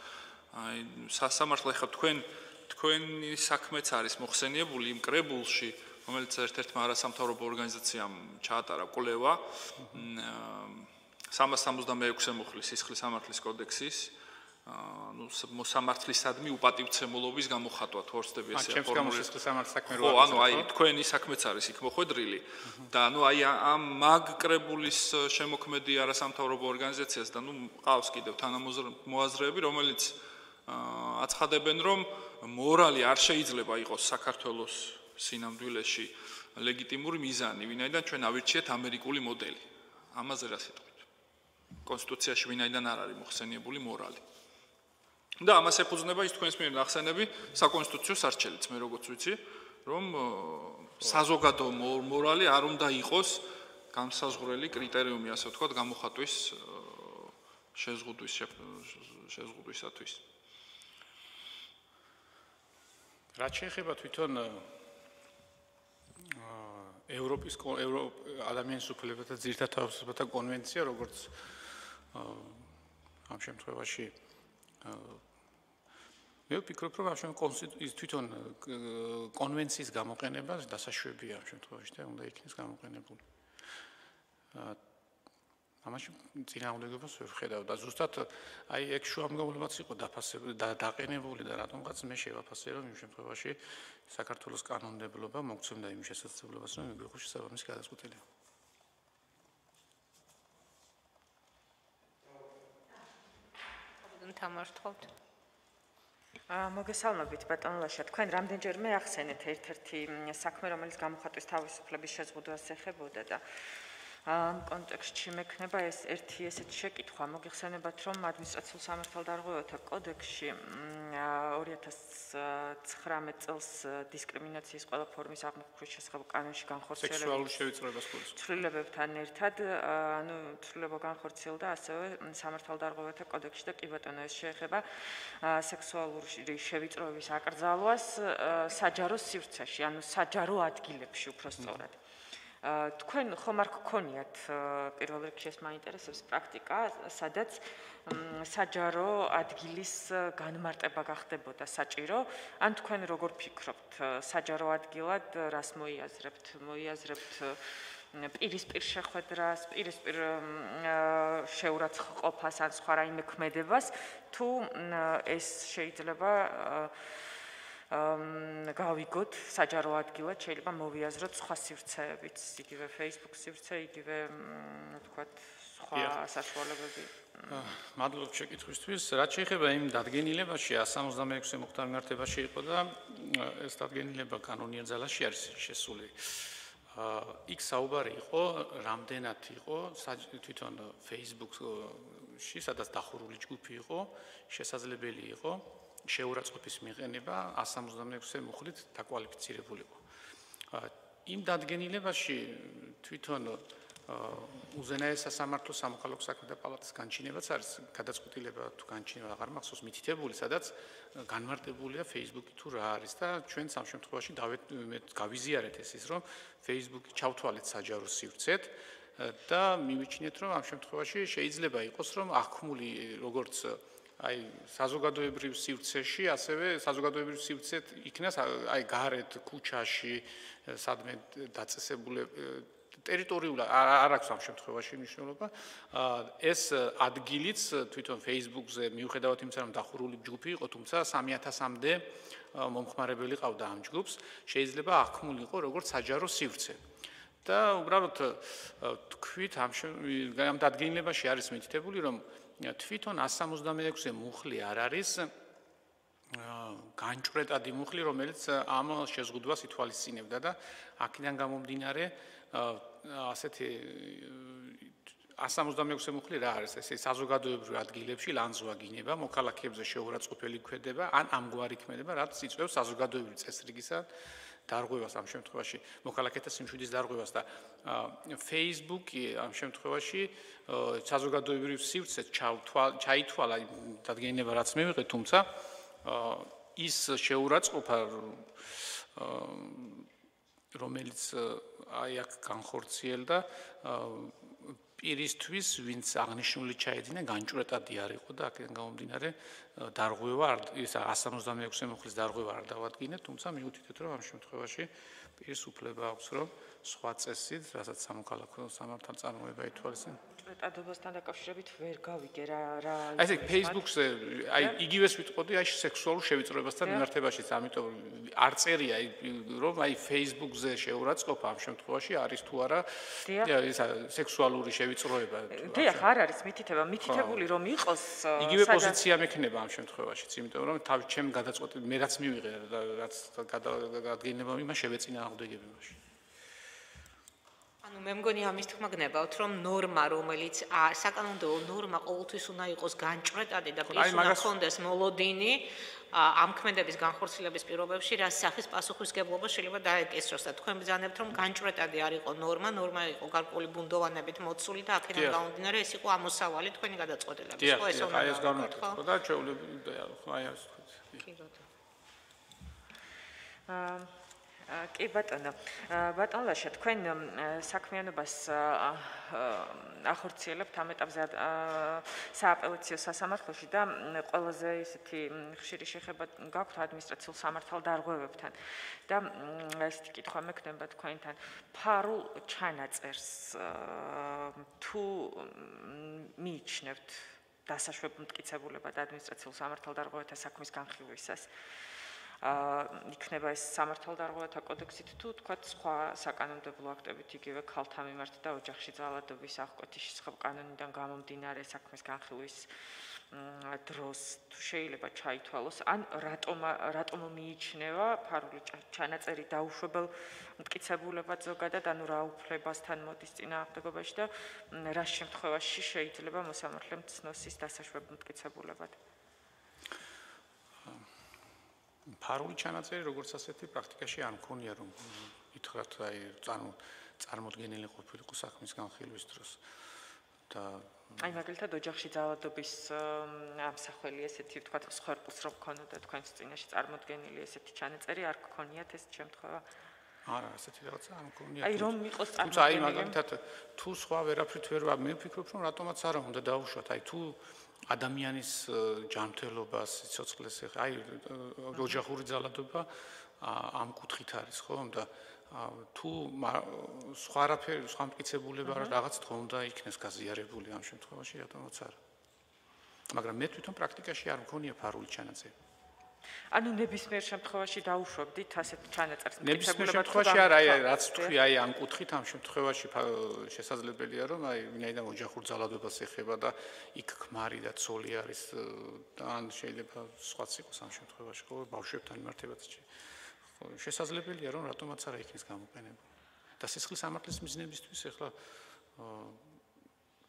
აი სასამართლო ახლა თქვენი საქმეც არის მოხსენიებული იმ კრებულში, რომელიც ერთ-ერთმა არასამთავრობო ორგანიზაციამ ჩაატარა კვლევა 376 მუხლის სისხლის სამართლის კოდექსის მოსამართლისადმი უპატივცემულობის გამოხატვა თუ არ ვწდები ესე ჩემს გამოსისხლის სამართლის საქმე რო არის. ანუ აი თქვენი საქმეც არის იქ მოხვედრილი და ანუ აი ამ მაგ კრებულის შემოქმედი არასამთავრობო ორგანიზაციას და ნუ ყავს კიდევ თანამოაზრეები, რომელიც აცხადებენ, რომ მორალი არ შეიძლება იყოს საქართველოს სინამდვილეში ლეგიტიმური მიზანი, ვინაიდან ჩვენ ავირჩიეთ ამერიკული მოდელი. ამაზე რა სიტყვით? კონსტიტუციაში ვინაიდან არ არის მოხსენიებული მორალი. და ამას ეფუძნება ის თქვენს მიერ ნახსენები საკონსტიტუციო სარჩელიც, მე როგორც ვიცი, რომ საზოგადო მორალი არ უნდა იყოს განსაზღვრელი კრიტერიუმი, ასე ვთქვათ, გამოხატვის შეზღუდვისათვის. რაც შეეხება თვითონ ევროპის ადამიანის უფლებათა და ძირითად თავისუფლებათა კონვენცია, როგორც ამ შემთხვევაში მე ვფიქრობ, რომ ამ კონსტიტუციის თვითონ კონვენციის გამოყენება დასაშვებია ამ შემთხვევაში და უნდა იქნეს გამოყენებული. ამაში წინააღმდეგობას ვერ ვხედავ და ზუსტად აი ეგ შუამგებლობაც იყო დაფასებული და დაყენებული და რატომღაც მე შევაფასე რომ იმ შემთხვევაში საქართველოს კანონმდებლობა მოგცემდა იმ შესაძლებლობას რომ მიგვიღოს შესაბამისი გადაწყვეტილება. თამართხოვთ. მოგესალმებით ბატონ ლაშა, თქვენ რამდენჯერმე ახსენეთ ერთ-ერთი საქმე, რომელიც გამოხატვის თავისუფლების შეზღუდვას ეხებოდა და ამ კონტექსტში მექნება ეს ერთი ესეთი შეკითხვა, მოგეხსენებათ, რომ ადმინისტრაციულ სამართალდარღვევათა კოდექსში 2019 წელს დისკრიმინაციის ყველა ფორმის აღმოფხვის შესახებ კანონში განხორციელებული სექსუალური შევიწროებას გულისხმობს. ცვლილებებთან ერთად, ცვლილება განხორციელდა ასევე სამართალდარღვევათა კოდექსში და კი ბატონო ეს შეეხება სექსუალური შევიწროების აკრძალვას საჯარო სივრცეში, ანუ საჯარო ადგილებში უпростоრად. თქვენ ხომ არ გქონიათ პირველ რიგში ეს მაინტერესებს პრაქტიკა, სადაც საჯარო ადგილის განმარტება გახდებოდა საჭირო, ან თქვენ როგორ ფიქრობთ, საჯარო ადგილად რას მოიაზრებთ? მოიაზრებთ პირისპირ შეხვედრას, პირისპირ შეურაცხყოფას ან სხვა რაიმე ქმედებას, თუ ეს შეიძლება გავიგოთ საჯარო ადგილად შეიძლება მოვიაზროთ სხვა სივრცეებიც, იგივე Facebook სივრცე, იგივე თქვათ სხვა საშუალებები. მადლობ შეკითხვისთვის. რაც შეეხება იმ დადგენილებაში 166-ე მოხდარ მიმართებაში იყო და ეს დადგენილება კანონიერ ძალაში არის შესული. იქ საუბარი იყო, რამდენად იყო თვითონ Facebook-ში, სადაც დახურული ჯგუფი იყო, შესაძლებელი იყო შეურაცხყოფის მიღება 166-ე მუხლით დაკვალიფიცირებულიყო. იმ დადგენილებაში თვითონ უზენაეს სასამართლო სამოქალაქო საქმეთა პალატის განჩინებაც არის გადაწყვეტილება თუ განჩინება აღარ მახსოვს მითითებული, სადაც განმარტებულია Facebook-ი თუ რა არის და ჩვენ სამ შემთხვევაში გავიზიარეთ ის რომ Facebook-ი ჩავთვალეთ საჯარო სივრცეთ და მივიჩნიეთ რომ ამ შემთხვევაში შეიძლება იყოს რომ აღქმული როგორც აი საზოგადოებრივ სივრცეში, ასევე საზოგადოებრივ სივრცეთ იქნას აი გარეთ ქუჩაში, სადმე დაწესებული ტერიტორიულად არ აქვს ამ შემთხვევაში მნიშვნელობა. ეს ადგილიც თვითონ Facebook-ზე მიუხედავად იმისა, რომ დახურული ჯგუფი იყო, თუმცა 3000-მდე მომხმარებელი ყავდა ამ ჯგუფს, შეიძლება აღქმული იყო როგორც საჯარო სივრცე. და უბრალოდ თქვით ამ დადგენილებაში არის მითითებული, რომ თვითონ 166-ე მუხლი არ არის განჭვრეტადი მუხლი, რომელიც ამ შეზღუდვას ითვალისწინებდა და აქედან გამომდინარე ასეთი 166-ე მუხლი რა არის? ესე საზოგადოებრივ ადგილებში ლანძღვა გინება, მოქალაქეებზე შეურაცხყოფელი ქმედება, ან ამგვარი ქმედება, რაც იწვევს საზოგადოებრივ წესრიგისა დარღვევას ამ შემთხვევაში, მოქალაქეთა სიმშვიდის დარღვევას და Facebook-ი ამ შემთხვევაში საზოგადოებრივ სივრცეს ჩაითვალა დადგენილება, რაც მივიღეთ, თუმცა ის შეურაცხყოფა რომელიც აი აქ განხორციელდა პირისთვის, ვინც აღნიშნული ჩაედინა, განჭვრეტადი არ იყო და აქედან გამომდინარე დარღვევა ის 166-ე მუხლის დარღვევა არ დავადგინეთ, თუმცა მივუთითეთ, რომ ამ შემთხვევაში პირს უფლება აქვს, რომ სხვა წესით, რასაც სამოქალაქო სამართალწარმოება ითვალისწინებს. განჭვრეტადობასთან დაკავშირებით ვერ გავიგე რა აი ესე Facebook-ზე აი იგივეს ვიტყოდი აი სექსუალურ შევიწროებასთან მიმართებაშიც, ამიტომ არ წერია რომ აი Facebook-ზე შეურაცხყოფა ამ შემთხვევაში არის თუ არა ის სექსუალური შევიწროება. დიახ, არ არის მითითებული რომ იყოს იგივე პოზიცია მექნება ამ შემთხვევაშიც, იმიტომ რომ თავი ჩემ გადაწყვეტილ მე რაც მივიღე რაც გადადგენება იმას შევეწინა აღდგენებაში. ანუ მე მგონი ამის თქმა გნებავთ, რომ ნორმა, რომელიც საკანონმდებლო ნორმა ყოველთვის უნდა იყოს განჭვრეტადი და პირს უნდა ჰქონდეს მოლოდინი ამ ქმედების განხორციელების პირობებში, რა სახის პასუხისგებლობა შეიძლება დაეკისროს და თქვენ ბრძანებთ, რომ განჭვრეტადი არ იყო ნორმა იყო გარკვეული ბუნდოვანებით მოცული და აქედან გამომდინარე ეს იყო ამოსავალი თქვენი გადაწყვეტილების. ხო, ეს უნდა ეს განმარტო და ჩვეულებრივ ხო აი ეს. აა კი ბატონო. ბატონო ლაშა, თქვენ საქმიანობას ახორციელებთ ამ ეტაპზე სააპელაციო სასამართლოში და ყველაზე ისეთი ხშირი შეხება გაქვთ ადმინისტრაციულ სამართალდარღვევებთან. და ესეთი კითხვა მექნება თქვენთან, ფარულ ჩანაწერს თუ მიიჩნევთ დასაშვებ მტკიცებულებად ადმინისტრაციულ სამართალდარღვევათა საქმის განხილვისას? იქნება ეს სამართალდარღვევათა კოდექსით თუ თქვათ სხვა საკანონმდებლო აქტებით იგივე ქალთა მიმართ და ოჯახში ძალადობის აღკვეთის შესახებ კანონიდან გამომდინარე საქმის განხილვის დროს თუ შეიძლება ჩაითვალოს ან რატომ მიიჩნევა ფარული ჩანაწერი დაუშვებელ მტკიცებულებად ზოგადად ანუ რა უფლებასთან მოდის წინააღმდეგობაში და რა შემთხვევაში შეიძლება მოსამართლემ ცნოს ის დასაშვებ მტკიცებულებად? ფარული ჩანაწერი როგორც ასეთი პრაქტიკაში არ მქონია რომ ითხრათ აი წარმოდგენილი ყოფილიყო საქმის განხილვის დროს და აი მაგალითად ოჯახში ძალადობის ამსახველი ესეთი ვთქვათ სხერპლს რომ გქონოდა თქვენს წინაშე წარმოდგენილი ესეთი ჩანაწერი არ გქონიათ ეს შემთხვევა? არა ასეთი რაღაცა არ მქონია. აი რომ იყოს თუმცა აი მაგალითად თუ სხვა ვერაფრით ვერ მე ვფიქრობ რომ რატომაც არა უნდა დაუშვათ აი თუ ადამიანის ჯანმრთელობას, სიცოცხლეს, აი ოჯახური ძალადობა ამ კუთხით არის, ხო? და თუ სხვა მტკიცებულება რაღაც თქო უნდა იქნეს გაზიარებული ამ შემთხვევაში, რატომაც არა. მაგრამ მე თვითონ პრაქტიკაში არ მქონია ფარული ჩანაწერი. ანუ ნებისმიერ შემთხვევაში დაუშვებდით ასეთ ჩანაწერს ნებისმიერ შემთხვევაში არა, აი რაც თქვი, აი ამ კუთხით ამ შემთხვევაში შესაძლებელია რომ აი ვინაიდან ოჯახურ ძალადობას ეხება და იქ ქმარი და ცოლი არის და ან შეიძლება სხვაც იყოს ამ შემთხვევაში, ხო, ბავშვებთან მიმართებაც შესაძლებელია რომ რატომაც არა იქნეს გამოყენებული. და სისხლის სამართლის მიზნებისთვის ახლა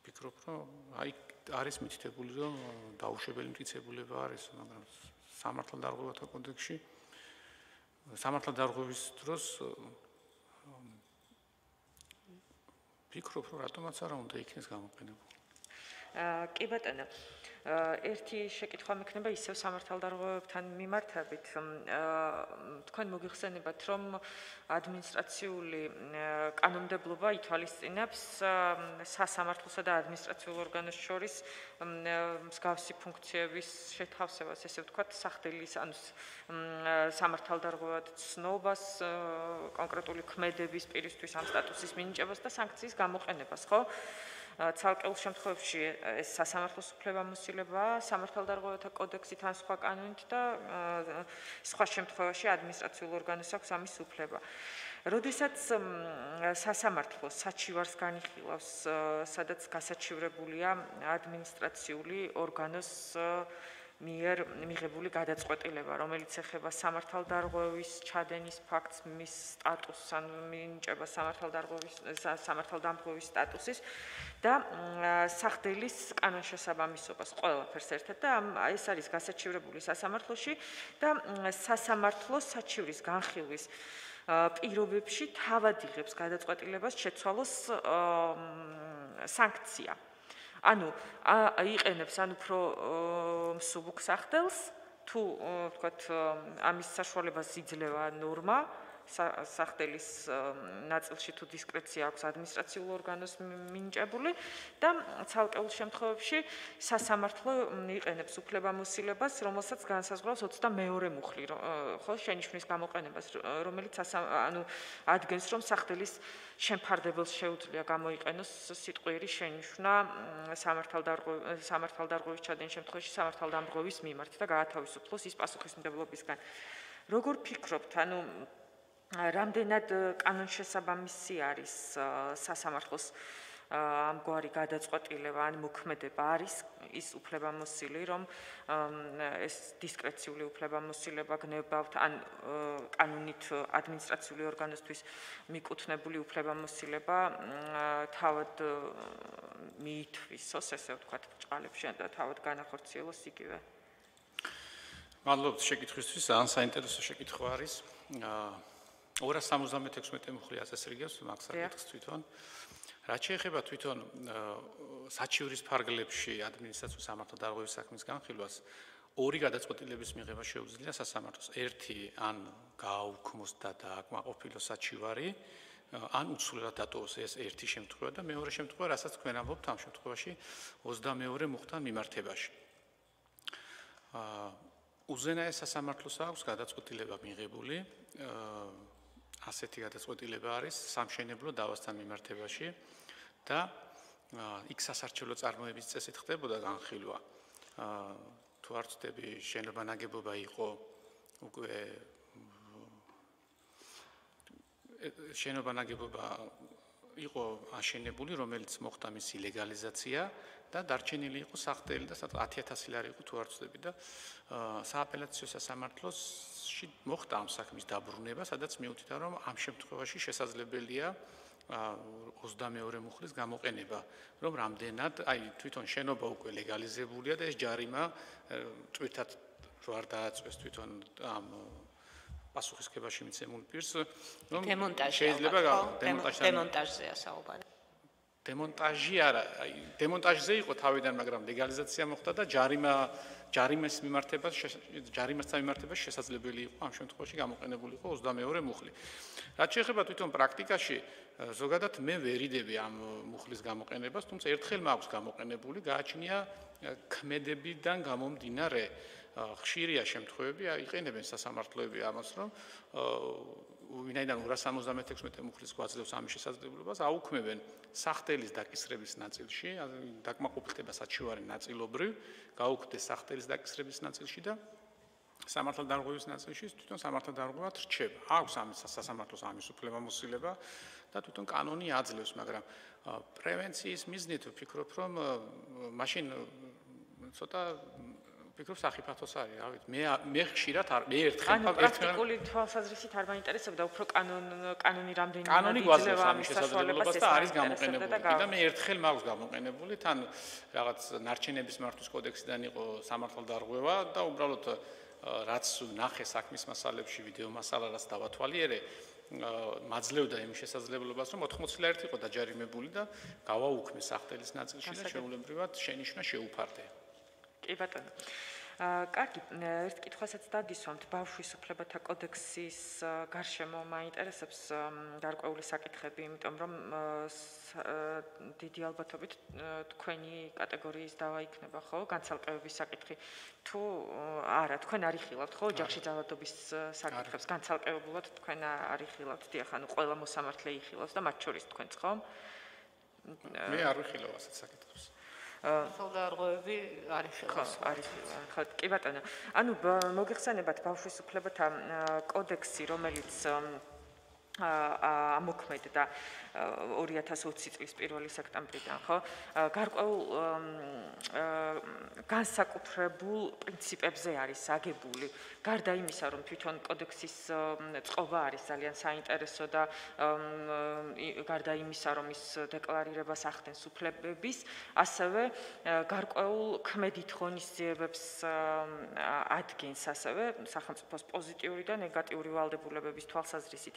ვფიქრობ რომ აი არის მითითებული რომ დაუშვებელი მტკიცებულება არის, მაგრამ სამართალდარღვევათა კოდექსში სამართალდარღვევის დროს ვფიქრობ რომ რატომაც არა უნდა იქნეს გამოყენებული. კი ბატონო, ერთი შეკითხვა მექნება ისევ სამართალდარღვევებთან მიმართებით. თქვენ მოგიხსენებათ, რომ ადმინისტრაციული კანონმდებლობა ითვალისწინებს სასამართლოსა და ადმინისტრაციულ ორგანოს შორის მსგავსი ფუნქციების შეთავსებას, ესე ვთქვათ, სახდელის ანუ სამართალდარღვევად ცნობას, კონკრეტული ქმედების პირისთვის ამ სტატუსის მინიჭებას და სანქციის გამოყენებას, ხო? ცალკეულ შემთხვევებში ეს სასამართლოს უფლებამოსილებაა სამართალდარღვევათა კოდექსით ან სხვა კანონით და სხვა შემთხვევაში ადმინისტრაციულ ორგანოს აქვს ამის უფლება. როდესაც სასამართლო საჩივარს განიხილავს, სადაც გასაჩივრებულია ადმინისტრაციული ორგანოს მიერ მიღებული გადაწყვეტილება, რომელიც ეხება სამართალდარღვევის ჩადენის ფაქტს, მის სტატუსს, ან მინიჭებას სამართალდამხობის სტატუსის და სახდელის კანონშესაბამისობას ყველაფერს ერთად და ეს არის გასაჩივრებული სასამართლოში და სასამართლო საჩივრის განხილვის პირობებში თავად იღებს გადაწყვეტილებას შეცვალოს სანქცია. ანუ იყენებს ან უფრო მსუბუქ სახდელს თუ ვთქვათ ამის საშუალებას იძლევა ნორმა სახდელის ნაწილში თუ დისკრეცია აქვს ადმინისტრაციულ ორგანოს მინიჭებული და ცალკეულ შემთხვევებში სასამართლო იყენებს უფლებამოსილებას, რომელსაც განსაზღვრავს 22 მუხლი, ხო, შენიშვნის გამოყენებას, რომელიც ანუ ადგენს, რომ სახდელის შემფარდებელს შეუძლია გამოიყენოს სიტყვიერი შენიშვნა სამართალდარღვევის ჩადენის შემთხვევაში სამართალდამღობის მიმართ და გაათავისუფლოს ის პასუხისმგებლობისგან. როგორ ფიქრობთ, ანუ რამდენად კანონშესაბამისი არის სასამართლოს ამგვარი გადაწყვეტილება ან მოქმედება არის ის უფლებამოსილი, რომ ეს დისკრეციული უფლებამოსილება გნებავთ ან კანონით ადმინისტრაციული ორგანოსთვის მიკუთვნებული უფლებამოსილება თავად მიითვისოს, ესე ვთქვათ, ბრჭყალებში და თავად განახორციელოს იგივე. მადლობთ შეკითხვისთვის, ძალიან საინტერესო შეკითხვა არის. 276 მუხლი აწესრიგებს მაგ საკითხს თვითონ. რაც შეეხება თვითონ საჩივრის ფარგლებში ადმინისტრაციულ სამართალდარღვევის საქმის განხილვას, ორი გადაწყვეტილების მიღება შეუძლია სასამართლოს. ერთი ან გააუქმოს და დააკმაყოფილოს საჩივარი, ან უცვლელად დატოვოს ეს ერთი შემთხვევა და მეორე შემთხვევა, რასაც თქვენ ამბობთ ამ შემთხვევაში 22 მუხთან მიმართებაში. უზენაეს სასამართლოს აქვს გადაწყვეტილება მიღებული, ასეთი გადაწყვეტილება არის სამშენებლო დავასთან მიმართებაში და იქ სასარჩელო წარმოების წესით ხდებოდა განხილვა. თუ არ ვცდები, შენობა-ნაგებობა იყო უკვე შენობა-ნაგებობა იყო აშენებული, რომელიც მოხდა მისი ლეგალიზაცია და დარჩენილი იყო სახტელი და 10,000 ლარი იყო თუ არ ვცდები და სააპელაციო სასამართლოში მოხდა ამ საქმის დაბრუნება, სადაც მიუთითა, რომ ამ შემთხვევაში შესაძლებელია 22 მუხლის გამოყენება, რომ რამდენად, თვითონ შენობა უკვე ლეგალიზებულია და ეს ჯარიმა ტვირთად რო არ დააწვეს თვითონ ამ პასუხისგებაში მიცემულ პირს, რომ შეიძლება დემონტაჟზეა საუბარი. დემონტაჟი არა, დემონტაჟზე იყო თავიდან, მაგრამ ლეგალიზაცია მოხდა და ჯარიმასთან მიმართებას შესაძლებელი იყო ამ შემთხვევაში გამოყენებული იყო 22 მუხლი. რაც შეეხება თვითონ პრაქტიკაში, ზოგადად მე ვერიდები ამ მუხლის გამოყენებას, თუმცა ერთხელ მაქვს გამოყენებული, გააჩნია ქმედებიდან გამომდინარე ხშირია შემთხვევები, იყენებენ სასამართლოები ამას, რომ ვინაიდან 276 მუხლის გვაძლევს ამის შესაძლებლობას, აუქმებენ სახტელის დაკისრების ნაწილში, დაკმაყოფილება საჩივარი ნაწილობრივ, გაუქმდეს სახტელის დაკისრების ნაწილში და სამართალდარღვევის ნაწილში თვითონ სამართალდარღვევად რჩება. აქვს ამის სასამართლოს ამის უფლებამოსილება და თვითონ კანონი აძლევს, მაგრამ პრევენციის მიზნით ვფიქრობ, რომ მაშინ ცოტა ვფიქრობ საფრთხეს არის, რა ვიცი, მე ხშირად არ მე ერთხელ პრაქტიკული თვალსაზრისით არ მაინტერესებდა, უფრო კანონი რამდენი კანონი გვაძლევს ამის შესაძლებლობას და არის გამოყენებული. და მე ერთხელ მაქვს გამოყენებული, თან რაღაც ნარჩენების მართვის კოდექსიდან იყო სამართალდარღვევა და უბრალოდ რაც ნახე საქმის მასალებში, ვიდეო მასალას დავათვალიერე, მაძლევდა იმ შესაძლებლობას, რომ 80 ლარი იყო დაჯარიმებული და გავაუქმე სახტელის ნაწილში და შეულებრივად შენიშვნა შეუფარდე. კი ბატონო. კარგი, ერთ კითხვასაც დაგისვამთ, ბავშვის უფლებათა კოდექსის გარშემო მაინტერესებს გარკვეული საკითხები, იმიტომ რომ დიდი ალბათობით თქვენი კატეგორიის დავა იქნება, ხო, განცალკევების საკითხი. თუ არა, თქვენ არ იხილავთ, ხო, ოჯახში ძალადობის საკითხებს განცალკევებულად თქვენ არ იხილავთ, დიახ, ანუ ყველა მოსამართლე იხილავს და მათ შორის თქვენც, ხო? მე არ ვიხილავ ასეთ საკითხებს. სოლდარღვევები არის ხო, კი ბატონო. ანუ მოგიხსენებათ ბავშვის უფლებათა კოდექსი, რომელიც ამოქმედდა 2020 წლის 1 სექტემბრიდან, ხო? გარკვეულ განსაკუთრებულ პრინციპებზე არის აგებული. გარდა იმისა, რომ თვითონ კოდექსის წყობა არის ძალიან საინტერესო და გარდა იმისა, რომ ის დეკლარირებას ახდენს უფლებების, ასევე გარკვეულ ქმედით ღონისძიებებს ადგენს ასევე სახელმწიფოს პოზიტიური და ნეგატიური ვალდებულებების თვალსაზრისით.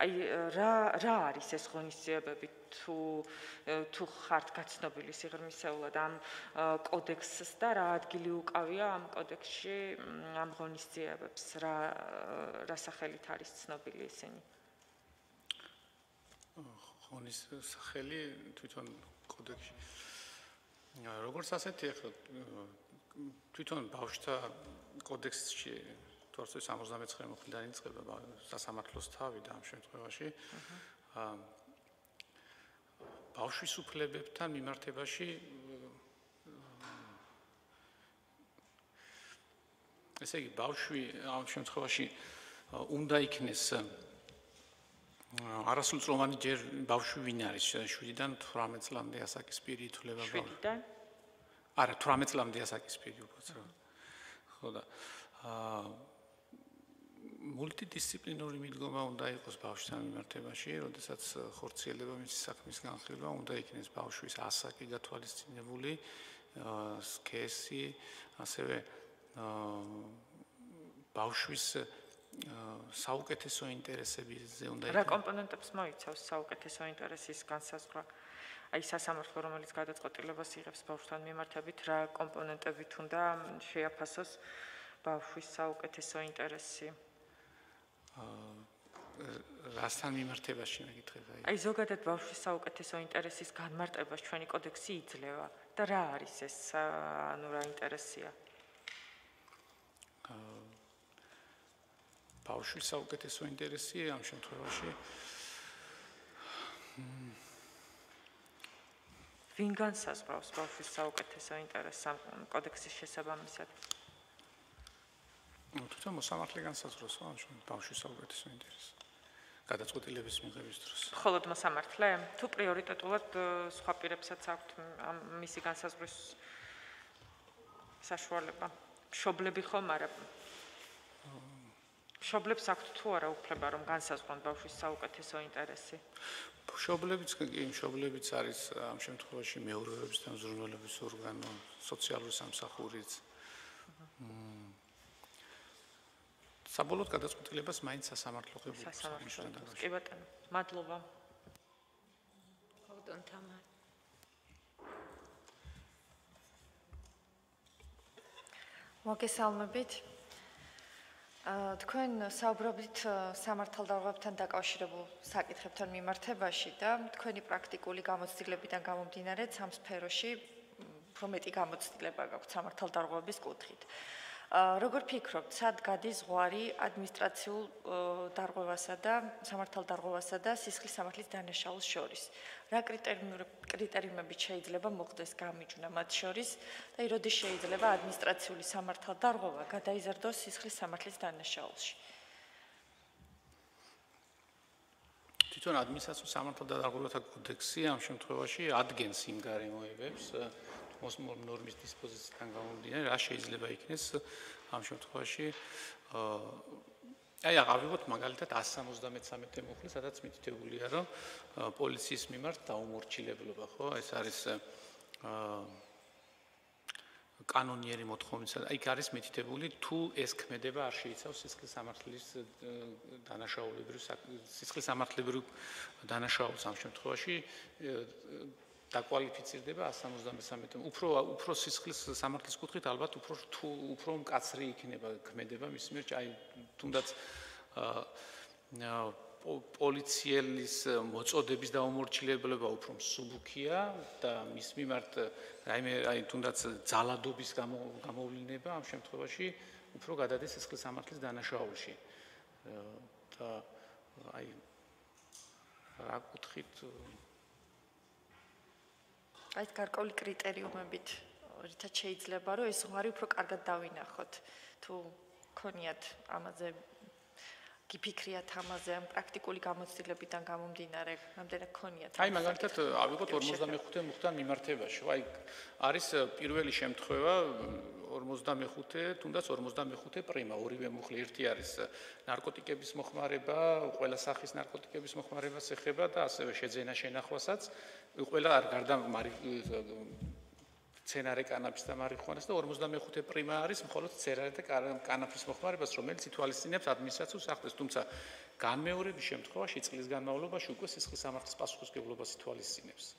აი რა არის ეს ღონისძიებები თუ ხართ გაცნობილი სიღრმისეულად ამ კოდექსს და რა ადგილი უკავია ამ კოდექსში ამ ღონისძიებებს, რა სახელით არის ცნობილი ისინი? ღონის სახელი თვითონ კოდექსში. როგორც ასეთი ახლა თვითონ ბავშვთა კოდექსში თორსო 79 მუხლიდან იწყება სასამართლოს თავი და ამ შემთხვევაში ბავშვის უფლებებთან მიმართებაში ესე იგი ბავშვი ამ შემთხვევაში უნდა იქნეს არასრულწლოვანი ჯერ ბავშვი ვინ არის 7-დან 18 წლამდე ასაკის პირი ითვლება ბავშვი 7-დან? არა 18 წლამდე ასაკის პირი უბრალოდ ხო და მულტიდისციპლინური მიდგომა უნდა იყოს ბავშვთან მიმართებაში, როდესაც ხორციელდება მისი საქმის განხილვა, უნდა იქნეს ბავშვის ასაკი გათვალისწინებული, სქესი, ასევე ბავშვის საუკეთესო ინტერესებზე უნდა რა კომპონენტებს მოიცავს საუკეთესო ინტერესის განსაზღვრა? აი სასამართლო რომელიც გადაწყვეტილებას იღებს ბავშვთან მიმართებით, რა კომპონენტებით უნდა შეაფასოს ბავშვის საუკეთესო ინტერესი? რასთან მიმართებაში მეკითხება? აი ზოგადად ბავშვის საუკეთესო ინტერესის განმარტებას ჩვენი კოდექსი იძლევა და რა არის ეს რა ინტერესია? ბავშვის საუკეთესო ინტერესი ამ შემთხვევაში ვინ განსაზღვრავს ბავშვის საუკეთესო ინტერესს ამ კოდექსის შესაბამისად? თვითონ მოსამართლე განსაზღვრავს ბავშვის საუკეთესო ინტერესს გადაწყვეტილების მიღების დროს. მხოლოდ მოსამართლე? თუ პრიორიტეტულად სხვა პირებსაც აქვთ მისი განსაზღვრის საშუალება? მშობლები ხომ არა? მშობლებს აქვთ თუ არა უფლება რომ განსაზღვრონ ბავშვის საუკეთესო ინტერესი? მშობლებიც არის ამ შემთხვევაში მეურვეობის და მზრუნველობის ორგანო, სოციალური სამსახურიც. საბოლოოდ გადაწყვეტილებას მაინც სასამართლო ღებულობს. კი ბატონო, მადლობა. ბატონ თამარ. მოგესალმებით. თქვენ საუბრობთ სამართალდაღოებთან დაკავშირებულ საკითხებთან მიმართებაში და თქვენი პრაქტიკული გამოცდილებიდან გამომდინარე სამ სფეროში უფრო მეტი გამოცდილება გაქვთ სამართალდაღოების კუთხით. როგორ ფიქრობთ, სად გადის ზღვარი ადმინისტრაციულ დარღვევასა და სამართალდაღოვასა და სისხლის სამართლის დანაშაულს შორის? რა კრიტერიუმებით შეიძლება მოხდეს გამიჯვნა მათ შორის და როდის შეიძლება ადმინისტრაციული სამართალდაღოვა გადაიზარდოს სისხლის სამართლის დანაშაულში? თვითონ ადმინისტრაციულ სამართალდაღოვათა კოდექსი ამ შემთხვევაში ადგენს იმ გარემოებებს ნორმის დისპოზიციიდან გამომდინარე, რა შეიძლება იქნეს ამ შემთხვევაში აი აღავიღოთ მაგალითად 173 მუხლი, სადაც მითითებულია, რომ პოლიციის მიმართ დაუმორჩილებლობა, ხო? ეს არის კანონიერი მოთხოვნით, იქ არის მითითებული, თუ ეს ქმედება არ შეიცავს სისხლის სამართლის დანაშაულებრივ დანაშაულს ამ შემთხვევაში დაკვალიფიცირდება 173. უფრო სისხლის სამართლის კუთხით ალბათ უფრო მკაცრი იქნება ქმედება მის მიერ, აი თუნდაც პოლიციელის მოწოდების დაუმორჩილებლობა უფრო მსუბუქია და მის მიმართ აი თუნდაც ძალადობის გამოვლინება ამ შემთხვევაში უფრო გადადის სისხლის სამართლის დანაშაულში. და აი რა კუთხით აი გარკვეული კრიტერიუმებით რითაც შეიძლება რომ ეს ზღვარი უფრო კარგად დავინახოთ თუ ქონიათ ამაზე გიფიქრიათ ამაზე ამ პრაქტიკული გამოცდილებიდან გამომდინარე რამდენად ქონიათ აი მაგალითად ავიღოთ 45 მუხლთან მიმართებაში აი არის პირველი შემთხვევა 45 თუნდაც 45 პრიმა ორივე მუხლი ერთი არის ნარკოტიკების მოხმარება ყველა სახის ნარკოტიკების მოხმარებას ეხება და ასევე შეძენა შენახვასაც ყველა გარდა ცენარე კანაფის და მარიხუანას და 45 პრიმა არის მხოლოდ ცენარე და კანაფის მოხმარებას, რომელიც ითვალისწინებს ადმინისტრაციულ საქმეს, თუმცა განმეორების შემთხვევაში წლის განმავლობაში უკვე სისხლის სამართლის პასუხისმგებლობას ითვალისწინებს.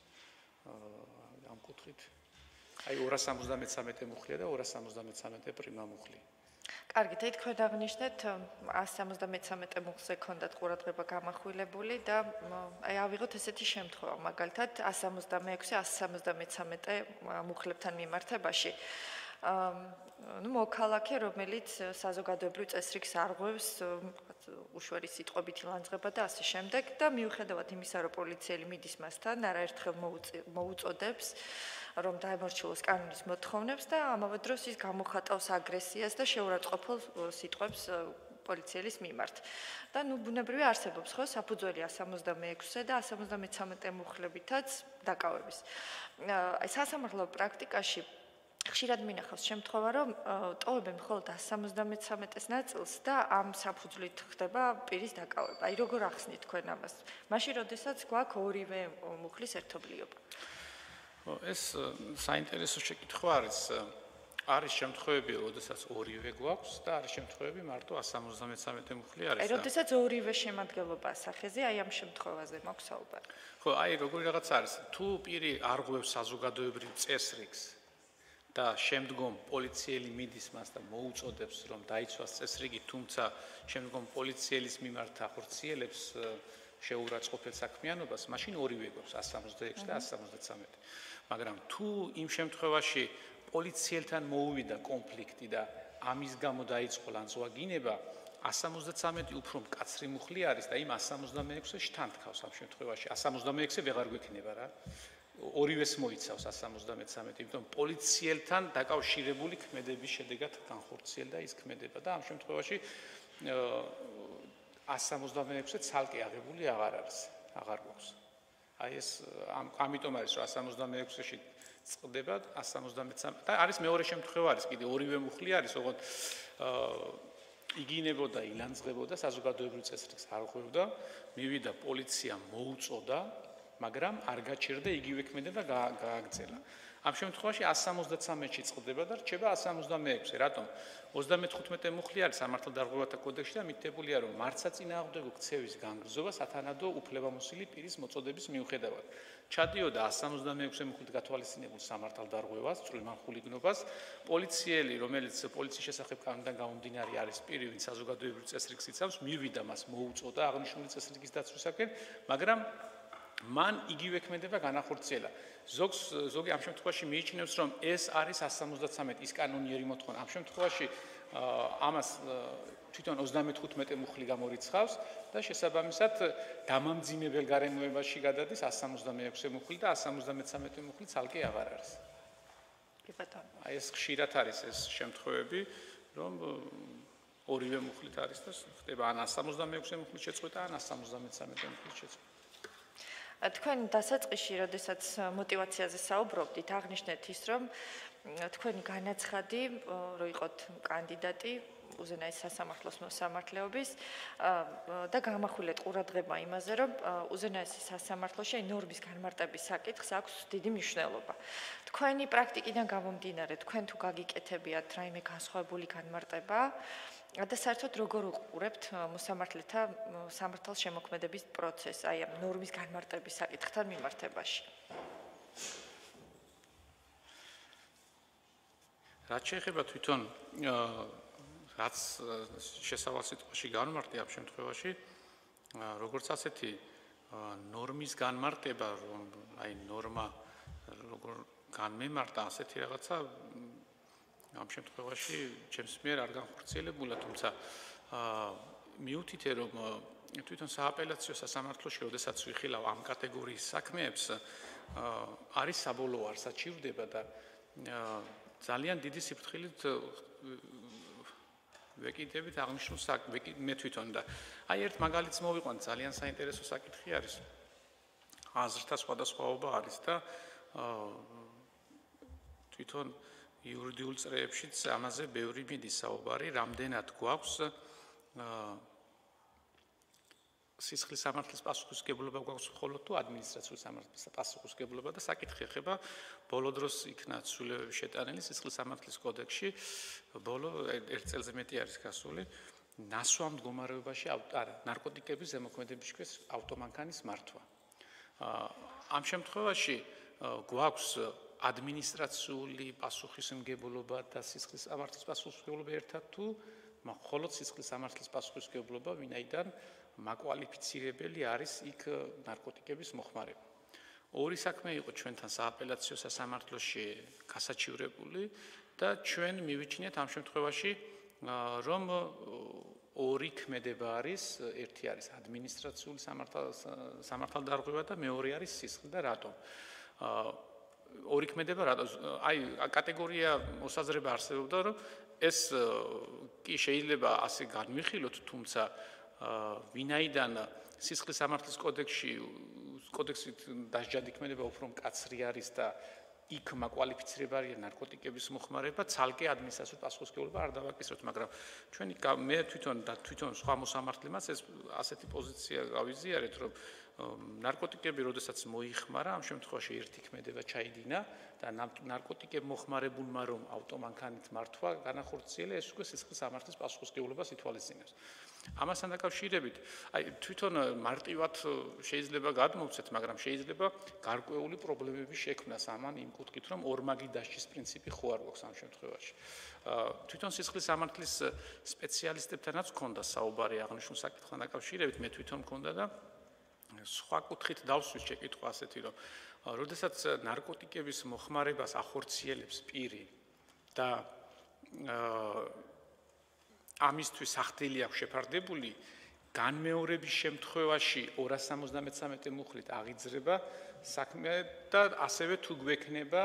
ამ კუთხით აი 273 მუხლია და 273 პრიმა მუხლი. კარგი, თქვენ აღნიშნეთ 173 მუხლზე ქონდათ ყურადღება გამახვილებული და აი ავიღოთ ესეთი შემთხვევა, მაგალითად 176-173 მუხლებთან მიმართებაში. მოქალაქე, რომელიც საზოგადოებრივ წესრიგს არღვევს, უშვერი სიტყვებითი ლანძღება და ასე შემდეგ და მიუხედავად იმისა, რომ პოლიციელი მიდის მასთან, არაერთხელ მოუწოდებს რომ დაემორჩილოს კანონის მოთხოვნებს და ამავე დროს ის გამოხატავს აგრესიას და შეურაცხყოფილ სიტყვებს პოლიციელის მიმართ. და ბუნებრივია არსებობს ხო საფუძველი 176-ზე და 173 მუხლებითაც დაკავების. აი სასამართლო პრაქტიკაში ხშირად მინახავს შემთხვევა, რომ ტოვებენ მხოლოდ 173-ს ნაწილს და ამ საფუძვლით ხდება პირის დაკავება. აი როგორ ახსნით თქვენ ამას? მაშინ როდესაც გვაქვს ორივე მუხლის ერთობლიობა. ეს საინტერესო შეკითხვა არის. არის შემთხვევები, როდესაც ორივე გვაქვს და არის შემთხვევები მარტო 173 მუხლი არის. აი, როდესაც ორივე შემადგენლობა სახეზე, აი ამ შემთხვევაზე მაქვს საუბარი. ხო, აი როგორი რაღაც არის. თუ პირი არღვევს საზოგადოებრივ წესრიგს და შემდგომ პოლიციელი მიდის მას და მოუწოდებს, რომ დაიცვას წესრიგი, თუმცა შემდგომ პოლიციელის მიმართ ახორციელებს შეურაცხყოფელ საქმიანობას, მაშინ ორივე გვაქვს 166 და 173. მაგრამ თუ იმ შემთხვევაში პოლიციელთან მოუვიდა კონფლიქტი და ამის გამო დაიწყო ლანძღვაგინება, 173 უფრო მკაცრი მუხლი არის და იმ 176-ზე შთანთქავს ამ შემთხვევაში. 176-ზე ვეღარ გვექნება რა. ორივეს მოიცავს 173, იმიტომ პოლიციელთან დაკავშირებული ქმედების შედეგად განხორციელდა ის ქმედება და ამ შემთხვევაში 176-ზე ცალკე აღებული აღარ არის, აღარ გვაქვს. აი ეს ამიტომ არის რომ 176-ში წყდება 173 და არის მეორე შემთხვევა არის კიდე ორივე მუხლი არის, ოღონდ იგინებოდა, ილანძღებოდა, საზოგადოებრივ წესრიგს არ ღვევდა, მივიდა პოლიცია მოუწოდა, მაგრამ არ გაჩერდა იგივე ქმედება გააგრძელა. ამ შემთხვევაში 173-ში წყდება და რჩება 176-ზე. რატომ? 35 მუხლი არის სამართალდარღვევათა კოდექსში და მითითებულია, რომ მარცხაწინააღმდეგო ქცევის განგრძობა სათანადო უფლებამოსილი პირის მოწოდების მიუხედავად ჩადიოდა 176-ე მუხლით გათვალისწინებულ სამართალდარღვევას, წვრილმან ხულიგნობას, პოლიციელი, რომელიც პოლიციის შესახებ კანონიდან გამომდინარე არის პირი, ვინც საზოგადოებრივ წესრიგს იცავს, მივიდა მას მოუწოდა აღნიშნული წესრიგის დაცვისაკენ, მაგრამ მან იგივე ქმედება განახორციელა. ზოგი ამ შემთხვევაში მიიჩნევს, რომ ეს არის 173 ის კანონიერი მოთხოვნა. ამ შემთხვევაში ამას თვითონ 35 მუხლი გამორიცხავს და შესაბამისად დამამძიმებელ გარემოებაში გადადის 176 მუხლი და 173 მუხლი ცალკე აღარ არის. კი ბატონო. აი ეს ხშირად არის ეს შემთხვევები, რომ ორივე მუხლით არის და ხდება ან 176 მუხლით შეწყვეტა, ან 173 მუხლით შეწყვეტა. თქვენ დასაწყისში, როდესაც мотиваციაზე საუბრობდით, აღნიშნეთ ის, რომ თქვენი განაცხადი, რომ იყოთ კანდიდატი უზენაეს სასამართლოს მოსამართლეობის და გამახვილეთ ყურადღება იმაზე, რომ უზენაეს სასამართლოში ნორმის განმარტების საკითხს აქვს დიდი მნიშვნელობა. თქვენი პრაქტიკიდან გამომდინარე, თქვენ თუ გაგიკეთებიათ რაიმე განსხვავებული განმარტება და საერთოდ როგორ უყურებთ მოსამართლეთა სამართალ შემოქმედების პროცესს, აი ამ ნორმის განმარტების საკითხთან მიმართებაში? რაც შეეხება თვითონ რაც შესავალ სიტყვაში განმარტი ამ შემთხვევაში, როგორც ასეთი ნორმის განმარტება, რომ აი ნორმა როგორ განმემართა ასეთი რაღაცა ამ შემთხვევაში ჩემს მიერ არ განხორციელებულა, თუმცა მიუთითე რომ თვითონ სააპელაციო სასამართლოში, როდესაც ვიხილავ ამ კატეგორიის საქმეებს, არის საბოლოო არსაჩივრდება და ძალიან დიდი სიფრთხილით ვეკიდებით აღნიშნულ საქმეს მე თვითონ და აი ერთ მაგალითს მოვიყვან, ძალიან საინტერესო საკითხი არის. აზრთა სხვადასხვაობა არის და თვითონ იურიდიულ წრეებშიც ამაზე ბევრი მიდის საუბარი, რამდენად გვაქვს სისხლის სამართლის პასუხისმგებლობა გვაქვს მხოლოდ თუ ადმინისტრაციული სამართლის პასუხისმგებლობა და საკითხი ეხება ბოლო დროს იქნა ცვლილებები შეტანილი სისხლის სამართლის კოდექსში, ბოლო ერთ წელზე მეტი არის გასული, ნასვამ მდგომარეობაში ნარკოტიკების ზემოქმედების შორის ავტომანქანის მართვა. ამ შემთხვევაში გვაქვს ადმინისტრაციული პასუხისმგებლობა და სისხლის სამართლის პასუხისმგებლობა ერთად თუ მხოლოდ სისხლის სამართლის პასუხისმგებლობა, ვინაიდან მაკვალიფიცირებელი არის იქ ნარკოტიკების მოხმარება. ორი საქმე იყო ჩვენთან სააპელაციო სასამართლოში გასაჩივრებული და ჩვენ მივიჩნიეთ ამ შემთხვევაში, რომ ორი ქმედება არის, ერთი არის ადმინისტრაციული სამართალდარღვევა და მეორე არის სისხლი და რატომ? ორი ქმედება რატომ? აი კატეგორია მოსაზრება არსებობდა, რომ ეს კი შეიძლება ასე განვიხილოთ, თუმცა ვინაიდან სისხლის სამართლის კოდექსით დასჯადი ქმედება უფრო მკაცრი არის და იქ მაკვალიფიცირებელია ნარკოტიკების მოხმარება, ცალკე ადმინისტრაციული პასუხისმგებლობა არ დავაკისროთ, მაგრამ ჩვენი მე თვითონ სხვა მოსამართლემაც ეს ასეთი პოზიცია გავიზიარეთ, რომ ნარკოტიკები, როდესაც მოიხმარა, ამ შემთხვევაში ერთი ქმედება ჩაიდინა და ნარკოტიკებ მოხმარებულმა რომ ავტომანქანით მართვა განახორციელა, ეს უკვე სისხლის სამართლის პასუხისმგებლობას ითვალისწინებს. ამასთან დაკავშირებით, თვითონ მარტივად შეიძლება გადმოვცეთ, მაგრამ შეიძლება გარკვეული პრობლემები შექმნას ამან იმ კუთხით, რომ ორმაგი დასჯის პრინციპი ხო არ გვაქვს ამ შემთხვევაში. თვითონ სისხლის სამართლის სპეციალისტებთანაც ჰქონდა საუბარი აღნიშნულ საკითხთან დაკავშირებით, მე თვითონ მქონდა და სხვა კუთხით დავსვით შეკითხვა ასეთი, რომ როდესაც ნარკოტიკების მოხმარებას ახორციელებს პირი და ამისთვის სახდელი აქვს შეფარდებული, განმეორების შემთხვევაში 273 მუხლით აღიძრება საქმე და ასევე თუ გვექნება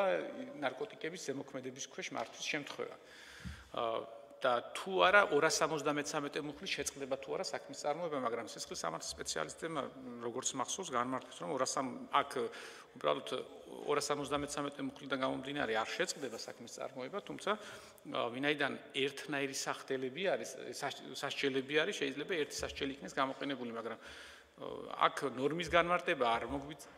ნარკოტიკების ზემოქმედების ქვეშ მართვის შემთხვევა. და თუ არა 273 მუხლით შეწყდება თუ არა საქმის წარმოება, მაგრამ სისხლის სამართლის სპეციალისტებმა როგორც მახსოვს განმარტეს, რომ აქ უბრალოდ 273 მუხლიდან გამომდინარე არ შეწყდება საქმის წარმოება, თუმცა ვინაიდან ერთნაირი სახდელები არის, სასჯელები არის, შეიძლება ერთი სასჯელი იქნეს გამოყენებული, მაგრამ აქ ნორმის განმარტება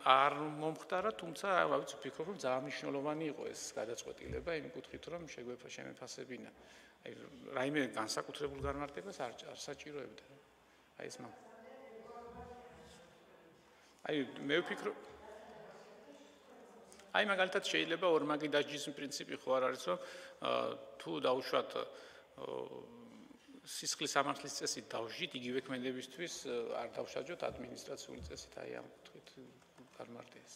არ მომხდარა, თუმცა რა ვიცი, ვფიქრობ, რომ ძალიან მნიშვნელოვანი იყო ეს გადაწყვეტილება იმ კუთხით, რომ შემეფასებინა. აი რაიმე განსაკუთრებულ განმარტებას არ საჭიროებდა. აი ეს აი მე ვფიქრობ აი მაგალითად შეიძლება ორმაგი დასჯის პრინციპი ხო არ არის, რომ თუ დაუშვათ სისხლის სამართლის წესით დავსჯით, იგივე ქმედებისთვის არ დავშაჯოთ ადმინისტრაციული წესით, აი ამ კუთხით განმარტეს.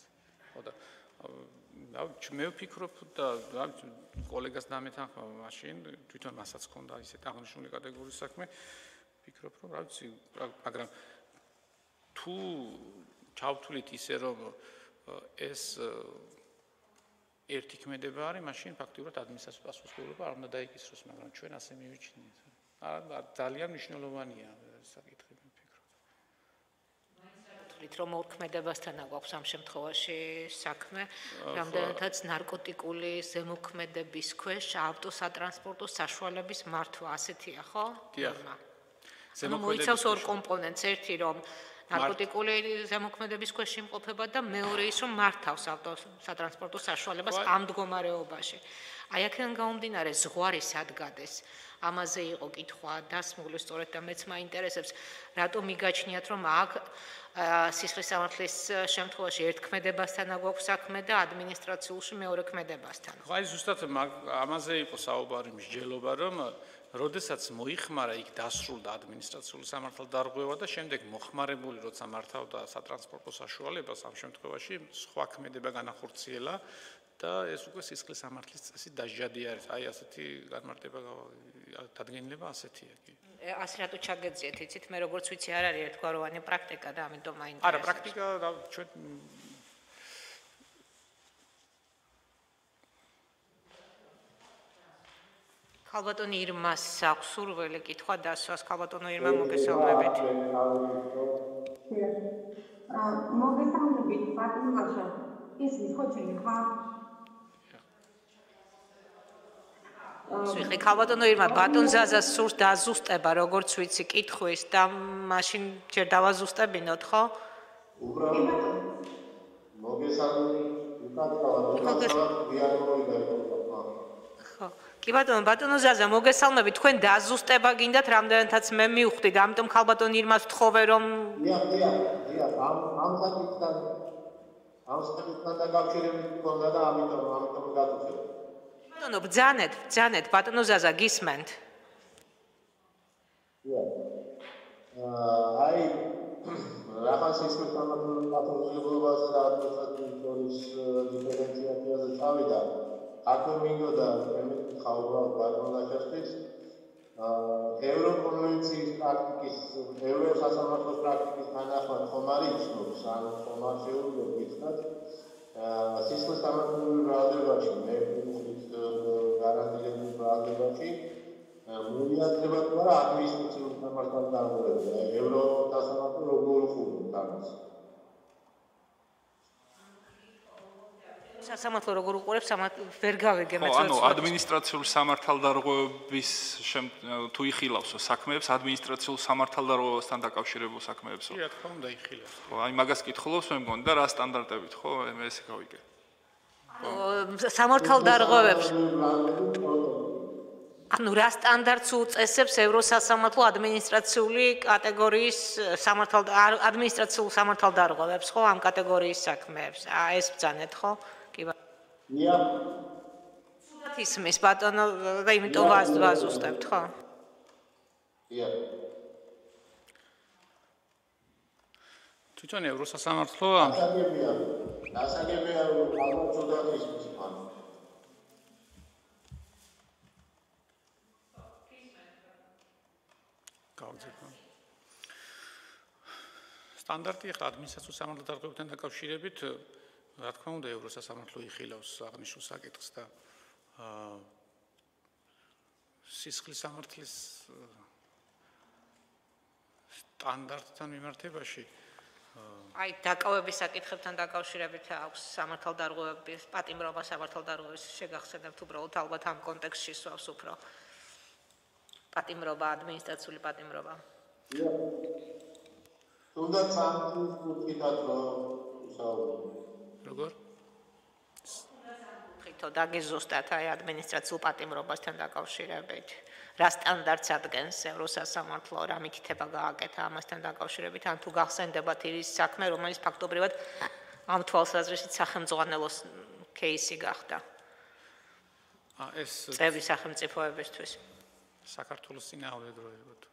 ხო და მე ვფიქრობ და კოლეგას დამეთანხმა მაშინ თვითონ მასაც ჰქონდა ისეთ აღნიშნული კატეგორიის საქმე, ვფიქრობ, რომ რა ვიცი, მაგრამ თუ ჩავთვლით ისე რომ ეს ერთი ქმედება არის, მაშინ ფაქტიურად ადმინისტრაციული პასუხისმგებლობა არ უნდა დაიკისროს, მაგრამ ჩვენ ასე მივიჩნიეთ. ძალიან მნიშვნელოვანია საკითხი. რომ ორქმედებასთან გვაქვს ამ შემთხვევაში საქმე, რამდენადაც ნარკოტიკული ზემოქმედების ქვეშ ავტოსატრანსპორტო საშუალების მართვა, ასეთია, ხო? დიახ. მოიცავს ორ კომპონენტს, ერთი რომ ნარკოტიკული ზემოქმედების ქვეშ იმყოფება და მეორე ის რომ მართავს ავტოსატრანსპორტო საშუალებას ამ მდგომარეობაში. აი აქედან გამომდინარე ზღვარი სად გადეს? ამაზე იყო კითხვა დასმული, სწორედ და მეც მაინტერესებს, რატომ მიგაჩნიათ რომ აქ სისხლის სამართლის შემთხვევაში ერთ ქმედებასთან გვაქვს საქმე და ადმინისტრაციულში მეორე ქმედებასთან. ხო, აი ზუსტად ამაზე იყო საუბარი, მსჯელობა, რომ როდესაც მოიხმარა, იქ დასრულდა ადმინისტრაციული სამართალდარღვევა და შემდეგ მოხმარებული, როცა მართავდა სატრანსპორტო საშუალებას, ამ შემთხვევაში სხვა ქმედება განახორციელა და ეს უკვე სისხლის სამართლის წესით დასჯადი არის. აი ასეთი განმარტება დადგენილება ასეთია კი. ასე რატო ჩაგეძიეთ, იცით, მე როგორც ვიცი არ არის ერთგვაროვანი პრაქტიკა და ამიტომ მაინტერესებს. არა, პრაქტიკა ჩვენ ქალბატონი ირმას აქვს სურვილი კითხვა დასვას, ქალბატონო ირმა მოგესალმებით. მოგესალმებით, ბატონო ხალხო. ის ხო ჩემი ხარ? სვიხე ქალბატონო ირმა ბატონ ზაზას სურს დაზუსტება, როგორც ვიცი, კითხვის და მაშინ ჯერ დავაზუსტებინოთ, ხო? უბრალოდ მოგესალმებით, ხო. კი ბატონო ზაზა, მოგესალმებით, თქვენ დაზუსტება გინდათ, რამდენადაც მე მივხვდით, ამიტომ ქალბატონ ირმას ვთხოვე რომ დიახ, ამ საკითხთან დაკავშირებით მქონდა და ამიტომ გადავწყვეტ. ბატონო, ბძანეთ, ბატონო ზაზა, გისმენთ. აი, რაღაც სისხლის სამართლის პათოლოგიებაზე და ადმინისტრაციის დიფერენციაციაზე წავიდა. აქ მინდოდა მეკითხა უბრალოდ ბატონაშვილის ევროკონვენციის პრაქტიკის, ევროსასამართლოს პრაქტიკის თანახმად ხომ არ იცნობს, ან ხომ არ შეუძლია გითხრათ სისხლის სამართლების ბრალდებაში, მე ვიხდით გარანტირებულ ბრალდებაში მოიაზრება თუ არა ადმინისტრაციული სამართალდარღვევა, ევროსასამართლო როგორ უხურვებს ამას. სასამართლო როგორ უყურებს ვერ გავიგე მე ანუ ადმინისტრაციული სამართალდარღვევების თუ იხილავსო საქმეებს ადმინისტრაციულ სამართალდარღვევასთან დაკავშირებულ საქმეებსო. რა თქმა უნდა იხილავს. ხო, აი მაგას კითხულობს მე მგონი და რა სტანდარტებით, ხო, მე ესე გავიგე. სამართალდარღვევებს ანუ რა სტანდარტს უწესებს ევროსასამართლო ადმინისტრაციული კატეგორიის ადმინისტრაციულ სამართალდარღვევებს, ხო, ამ კატეგორიის საქმეებს. ეს ბძანეთ, ხო? კი ბატონო. ია. ისმის ბატონო და იმიტომ ვაზუსტებთ, ხო? ია. თვითონ ევროსასამართლო დასაგებია რომ ალბათ უდად ისმის მან. სტანდარტი ახლა ადმინისტრაციულ სამართალდარღვევებთან დაკავშირებით რა თქმა უნდა ევროსასამართლო იხილავს აღნიშნულ საკითხს და სისხლის სამართლის სტანდარტთან მიმართებაში აი დაკავების საკითხებთან დაკავშირებით აქვს სამართალდარღვევების პატიმრობა სამართალდარღვევის შეგახსენებთ უბრალოდ ალბათ ამ კონტექსტში სვავს უფრო პატიმრობა ადმინისტრაციული პატიმრობა თუნდაც სამართლის კუთხიდან როგორ ხითო დაგეზუსტათ აი ადმინისტრაციულ პატიმრობასთან დაკავშირებით რა სტანდარტს ადგენს ევროსასამართლო რა მითითება გააკეთა ამასთან დაკავშირებით ან თუ გახსენდებათ ის საქმე რომელიც ფაქტობრივად ამ თვალსაზრისით სახელმწიფოს кейსი გახდა ეს წევრი სახელმწიფოებისთვის საქართველოს წინააღმდეგობად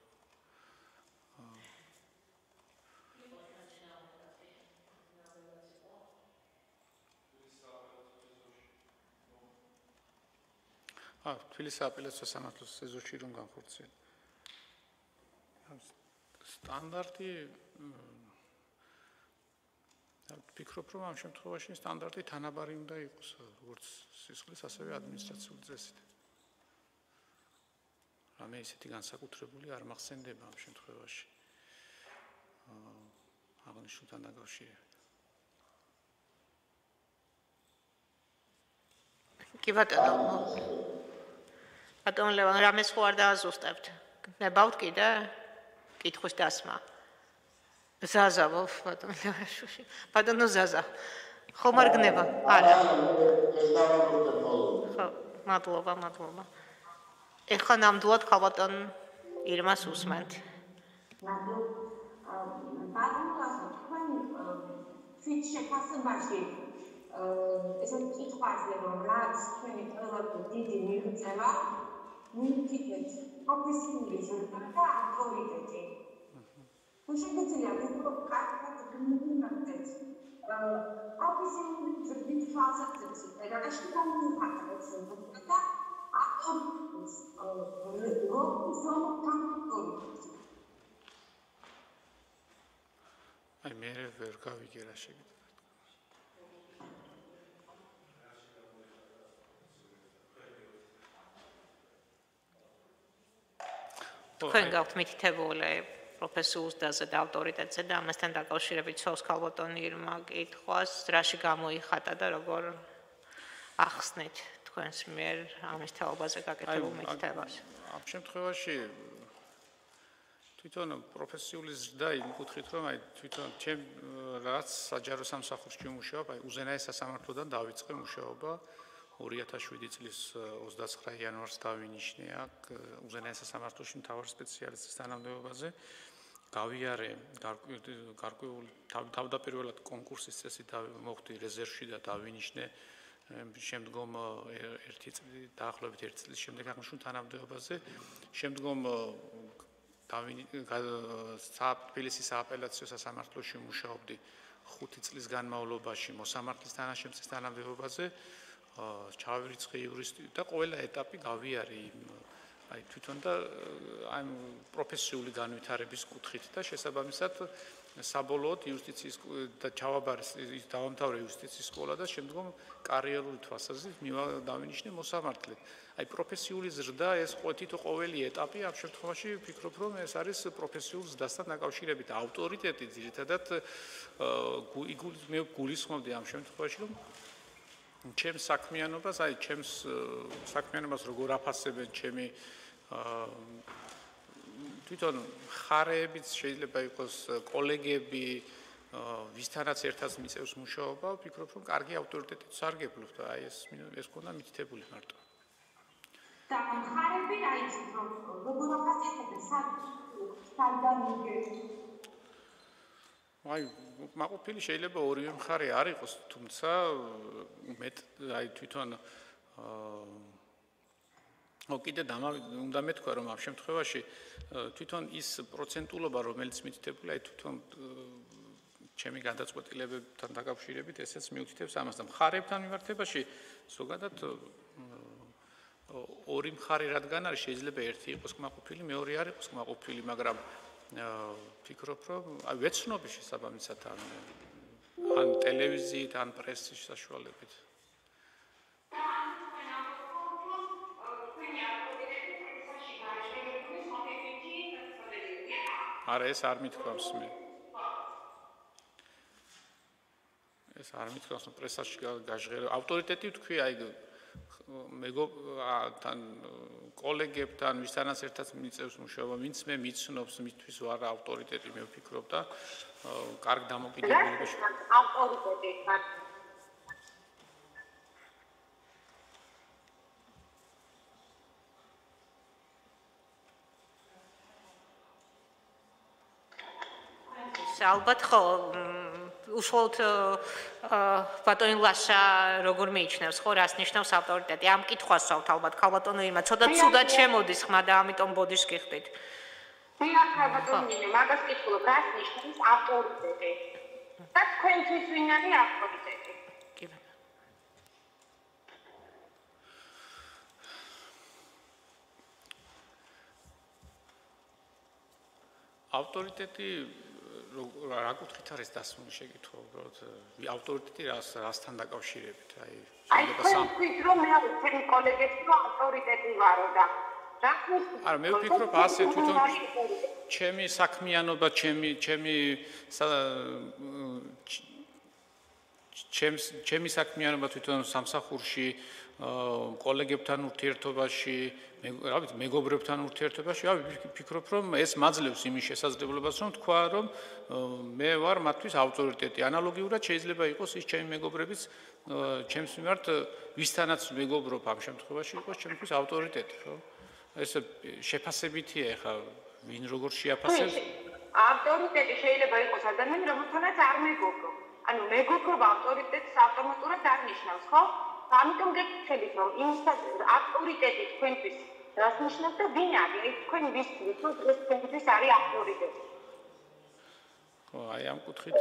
თბილისის აპელაციო სამართლის ეზოში რომ განხორციელდა. სტანდარტი ვფიქრობ, რომ ამ შემთხვევაში სტანდარტი თანაბარი უნდა იყოს, როგორც სისხლის, ასევე ადმინისტრაციული წესით. რამე ისეთი განსაკუთრებული არ მახსენდება ამ შემთხვევაში. აღნიშნულთან დაკავშირებით. კი ბატონო ბატონო ლევან რამეს ხო არ დააზუსტებთ ნებავთ კიდე კითხვის დასმა ზაზა ვოლფ ბატონო ლევაშუში ბატონო ზაზა ხომ არ გნება არა ხო მადლობა ეხლა ნამდვილად ხალბატონ ირმას უსმენთ ბატონო ლევან თქვენ თვით შეფასებაში ესეთ კითხვაზე რომ რაც თქვენი ყველაზე დიდი მიღწევა მითითეთ პროფესიული ჟურნალი და ავტორიტეტი. თუ შეგვიძლია ვიყო კარგად გმირდეთ პროფესიული ზრდით თვალსაზრისით პედაგოგიაში გამოვიყენოთ და ავტორიტეტს აი მე ვერ გავიგე რა შეგიძლია თქვენ გაქვთ მითითებული პროფესიულ ზრდაზე და ავტორიტეტზე და ამასთან დაკავშირებით ცავს ხალბატონ ირმა კითხვას რაში გამოიხატა და როგორ ახსნით თქვენს მიერ ამის თაობაზე გაკეთებულ მითითებას ამ შემთხვევაში თვითონ პროფესიული ზრდა იმ კუთხით რომ აი თვითონ ჩემ რაც საჯარო სამსახურში ვმუშაობ აი უზენაეს სასამართლოდან დავიწყე მუშაობა 2007 წლის 29 იანვარს დავინიშნე აქ უზენაეს სასამართლოში მთავარ სპეციალისტის თანამდებობაზე გავიარე გარკვეული თავდაპირველად კონკურსის წესით მოხდი რეზერვში და დავინიშნე შემდგომ ერთი წელი დაახლოებით ერთი წლის შემდეგ აღნიშნულ თანამდებობაზე შემდგომ თბილისის სააპელაციო სასამართლოში მუშაობდი 5 წლის განმავლობაში მოსამართლის თანაშემწის თანამდებობაზე ჩავირიცხე იურისტი და ყველა ეტაპი გავიარე აი თვითონ და ამ პროფესიული განვითარების კუთხით და შესაბამისად საბოლოოდ იუსტიციის და ჩავაბარის დავამთავრე იუსტიციის სკოლა და შემდგომ კარიერული თვალსაზრისით დავინიშნე მოსამართლედ. აი პროფესიული ზრდა ეს თითო ყოველი ეტაპი ამ შემთხვევაში ვფიქრობ რომ ეს არის პროფესიულ ზრდასთან დაკავშირებით ავტორიტეტი ძირითადად მე გულისხმობდი ამ შემთხვევაში რომ ჩემს საქმიანობას, ჩემს საქმიანობას როგორ აფასებენ ჩემი თვითონ ხარეებიც შეიძლება იყოს კოლეგები, ვისთანაც ერთად მიწევს მუშაობა, ვფიქრობ, რომ კარგი ავტორიტეტით სარგებლობ და ეს ქონდა მითითებული მარტო. და ხარები რა იცით, რომ როგორ აფასებენ საგან მაყოფილი შეიძლება ორივე მხარე არ იყოს, თუმცა თვითონ კიდე უნდა მეთქვა, რომ ამ შემთხვევაში თვითონ ის პროცენტულობა, რომელიც მითითებულია, თვითონ ჩემი გადაწყვეტილებებთან დაკავშირებით, ესეც მიუთითებს ამას და მხარებთან მიმართებაში ზოგადად ორი მხარე რადგან არის, შეიძლება ერთი იყოს კმაყოფილი, მეორე არ იყოს კმაყოფილი, მაგრამ ვფიქრობ, რომ ვეცნობი შესაბამისად ან ტელევიზიით, ან პრესის საშუალებით. არა, ეს არ მithქვამს მე. ეს არ მithქვამს, რომ პრესაში გაჟღერება. ავტორიტეტი ვთქვი, მეგობრებთან, კოლეგებთან, ვისთანაც ერთად მიწევს მუშაობა, ვინც მე მიცნობს, მისთვის ვარ ავტორიტეტი, მე ვფიქრობ და კარგ დამოკიდებულებაში. ავტორიტეტი ხარ. ალბათ ხო უშუალოდ ბატონი ლაშა როგორ მიიჩნევს ხო რას ნიშნავს ავტორიტეტი ამ კითხვას ვსვავთ ალბათ ქალბატონო ირმა ცოტა ცუდად შემოდის ხმა და ამიტომ ბოდიშს გიხდით მე ახლა ბატონი მაგას კითხულობ რას ნიშნავს ავტორიტეტი და თქვენთვის ვინ არის ავტორიტეტი კი ავტორიტეტი რა კუთხით არის დასმული შეკითხვა უბრალოდ ავტორიტეტი რასთან დაკავშირებით შეიძლება თქვით რომ მე ვთქვი კოლეგებს რომ ავტორიტეტი ვარო და რა ქვია არა მე ვფიქრობ ასე თვითონ ჩემი საქმიანობა ჩემი საქმიანობა თვითონ სამსახურში კოლეგებთან ურთიერთობაში რა ვიცი მეგობრებთან ურთიერთობაში ვფიქრობ რომ ეს მაძლევს იმის შესაძლებლობას რომ თქვა რომ მე ვარ მათთვის ავტორიტეტი ანალოგიურად შეიძლება იყოს ის ჩემი მეგობრებიც ჩემს მიმართ ვისთანაც მეგობრობ ამ შემთხვევაში იყოს ჩემთვის ავტორიტეტი ხო ეს შეფასებითია ეხა ვინ როგორ შეაფასებს ავტორიტეტი შეიძლება იყოს ადამიანი რომელთანაც არ მეგობრობ ანუ მეგობრობა ავტორიტეტს ავტომატურად არ ნიშნავს ხო ამიტომ გეკითხებით რომ იმის ავტორიტეტი თქვენთვის რას ნიშნავს და ვინ არის თქვენ ვისთვის რომ ეს თქვენთვის არის ავტორიტეტი ხო აი ამ კუთხით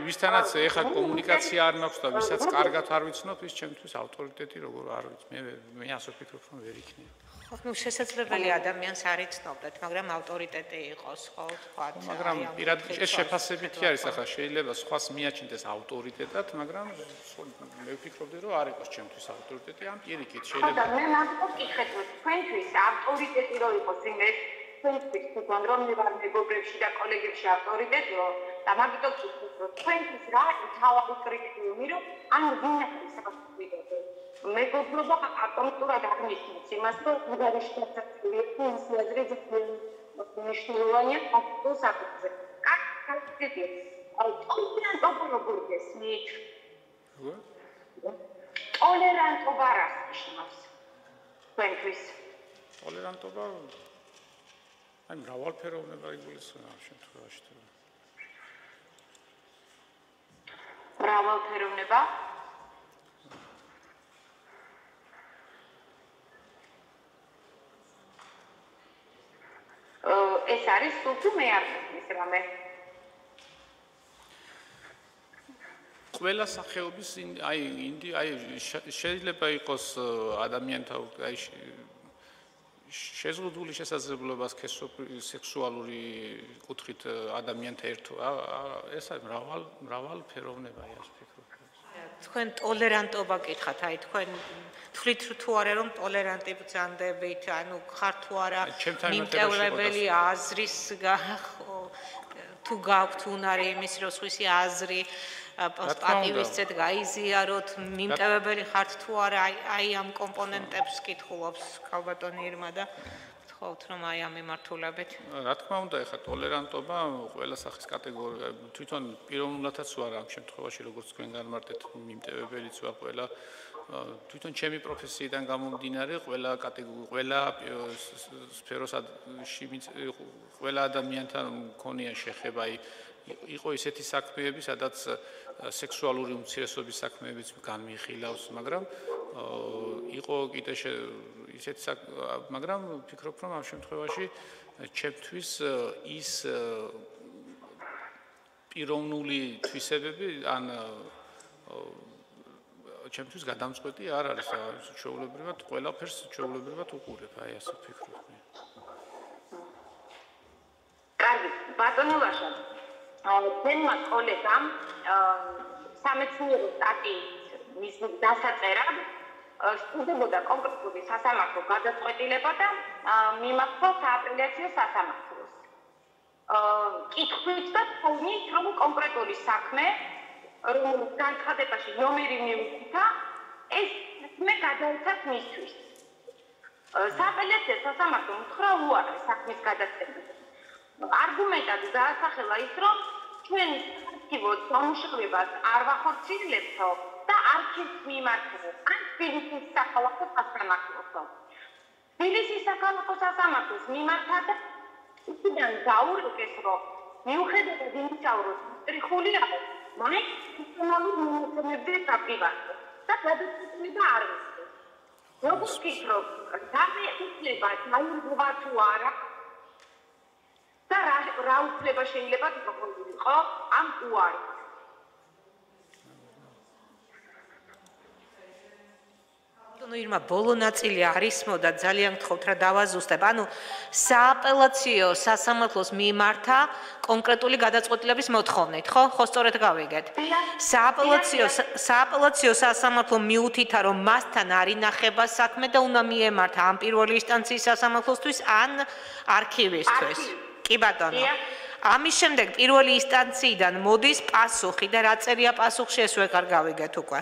ვისთანაც ეხა კომუნიკაცია არ მაქვს და ვისაც კარგად არ ვიცნობ ის ჩემთვის ავტორიტეტი როგორ არ ვიცი მე ასე ვფიქრობ რომ ვერ იქნება ну შესაძლებელი ადამიანს არ იცნობდეთ მაგრამ ავტორიტეტი იყოს ხო თქვა მაგრამ პირადად ეს შეფასებითი არის ახლა შეიძლება სხვას მიაჩნდეს ავტორიტეტად მაგრამ მე ვფიქრობდი რომ არ იყოს ჩემთვის ავტორიტეტი ამ პირიქით შეიძლება და მე მაგას ვკითხეთ რომ თქვენთვის ავტორიტეტი რო იყოს იმეს თქვენთვის თვითონ რომ მე ვარ მეგობრებში და კოლეგებში ავტორიტეტი და მაგიტო ვკითხეთ რომ თქვენთვის რა თავი კრიტერიუმი რომ ან ვინ არის ავტორიტეტი მეგობრობა ავტომატურად აღნიშნავს იმას, რომ უდარში დასაწყისია ის აზრით მნიშვნელოვანია ფაქტოს საფუძვზე. კარგი, ტოლერანტობა როგორ გესმით? ტოლერანტობა რას ნიშნავს? თქვენთვის. ტოლერანტობა აი მრავალფეროვნება იგულისხმება ამ შემთხვევაში. მრავალფეროვნება ეს არის თუ მე არ ვიცი რამე ყველა სახეობის შეიძლება იყოს ადამიანთა შეზღუდული შესაძლებლობას სექსუალური კუთხით ადამიანთა ერთობა ეს არის მრავალფეროვნება ეს ვფიქრობ თქვენ ტოლერანტობა გითხათ აი თქვენ თვლით თუ არა რომ ტოლერანტი ბრძანდებით ანუ ხარ თუ არა მიმტევლებელი აზრის თუ გაქვთ უნარი იმის რომ სხვისი აზრი პატივისცეთ გაიზიაროთ მიმტევებელი ხართ თუ არა აი ამ კომპონენტებს კითხულობს ქალბატონი ირმა და გთხოვთ რომ აი ამ მიმართულებით რა თქმა უნდა ეხა ტოლერანტობა ყველა სახის კატეგორია თვითონ პიროვნულადაც ვარ ამ შემთხვევაში როგორც თქვენ განმარტეთ მიმტევებელიც ვარ ყველა თვითონ ჩემი პროფესიიდან გამომდინარე ყველა სფეროსში ყველა ადამიანთან მქონია შეხება იყო ისეთი საქმეები სადაც სექსუალური უმცირესობის საქმეებიც განმიხილავს მაგრამ იყო კიდე ისეთი მაგრამ ვფიქრობ რომ ამ შემთხვევაში ჩემთვის ის პიროვნული თვისებები ან ჩემთვის გადამწყვეტი არ არის ჩვეულებრივად ყველაფერს ჩვეულებრივად უყურებ აი ასე ვფიქრობ კარგი ბატონო ლაშა თემა კოლეგამ სამეცნიერო სტატიის მის დასაწერად სტუდენტებოდა კონკრეტული სასამართლო გადაწყვეტილება და მიმართვა სააპელაციო სასამართლოს. კითხვით და თქმით, რომ კონკრეტული საქმე, რომელიც განცხადებაში ნომერი მიუთითა, ეს საქმე გადაეცათ მისთვის. სააპელაციო სასამართლო უთხრა უარეს საქმის გადაწყვეტილებას. არგუმენტად დაასახელა ის, რომ ჩვენ არქივო დამუშავებას არ ვახორციელებთო და არქივს მიმართებთ ან თბილისის საქალაქო სასამართლოსო. თბილისის საქალაქო სასამართლოს მიმართა და იქიდან გაურკვეს, რომ მიუხედავად იმისა, რომ სტრიხული არის, მაინც ფუნქციონალური მონაცემებზე დაფიβარდა და გადაწყვეტილება არ მისცეს. როგორც ვფიქრობ, დამეუფლება დაირღვა თუ არა და რა უფლება შეიძლება გქონდიყო ამ უარით. ну ირმა ბოლო ნაწილი არის მოდა ძალიან გთხოვთ რა დავაზუსტებ ანუ სააპელაციო სასამართლოს მიმართა კონკრეტული გადაწყვეტილების მოთხოვნით ხო სწორედ გავიგეთ სააპელაციო სასამართლო მიუთითა რომ მასთან არ ინახება საქმე და უნდა მიემართა ამ პირველი ინსტანციის სასამართლოსთვის ან არქივისთვის კი ბატონო ამის შემდეგ პირველი ინსტანციიდან მოდის პასუხი და რა წერია პასუხში ეს ვეღარ გავიგეთ უკვე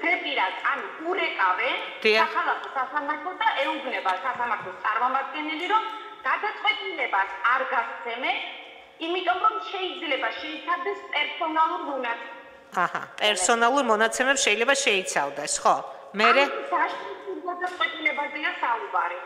ფერდირად ან ურეკავენ სახალხო სასამართლო და ეუბნება სასამართლოს წარმომადგენელი რომ გადაწყვეტილებას არ გასცემენ იმიტომ რომ შეიძლება შეიცავდეს პერსონალურ მონაცემებს აჰა პერსონალურ მონაცემებს შეიძლება შეიცავდეს ხო მერე გადაწყვეტილებაზეა საუბარი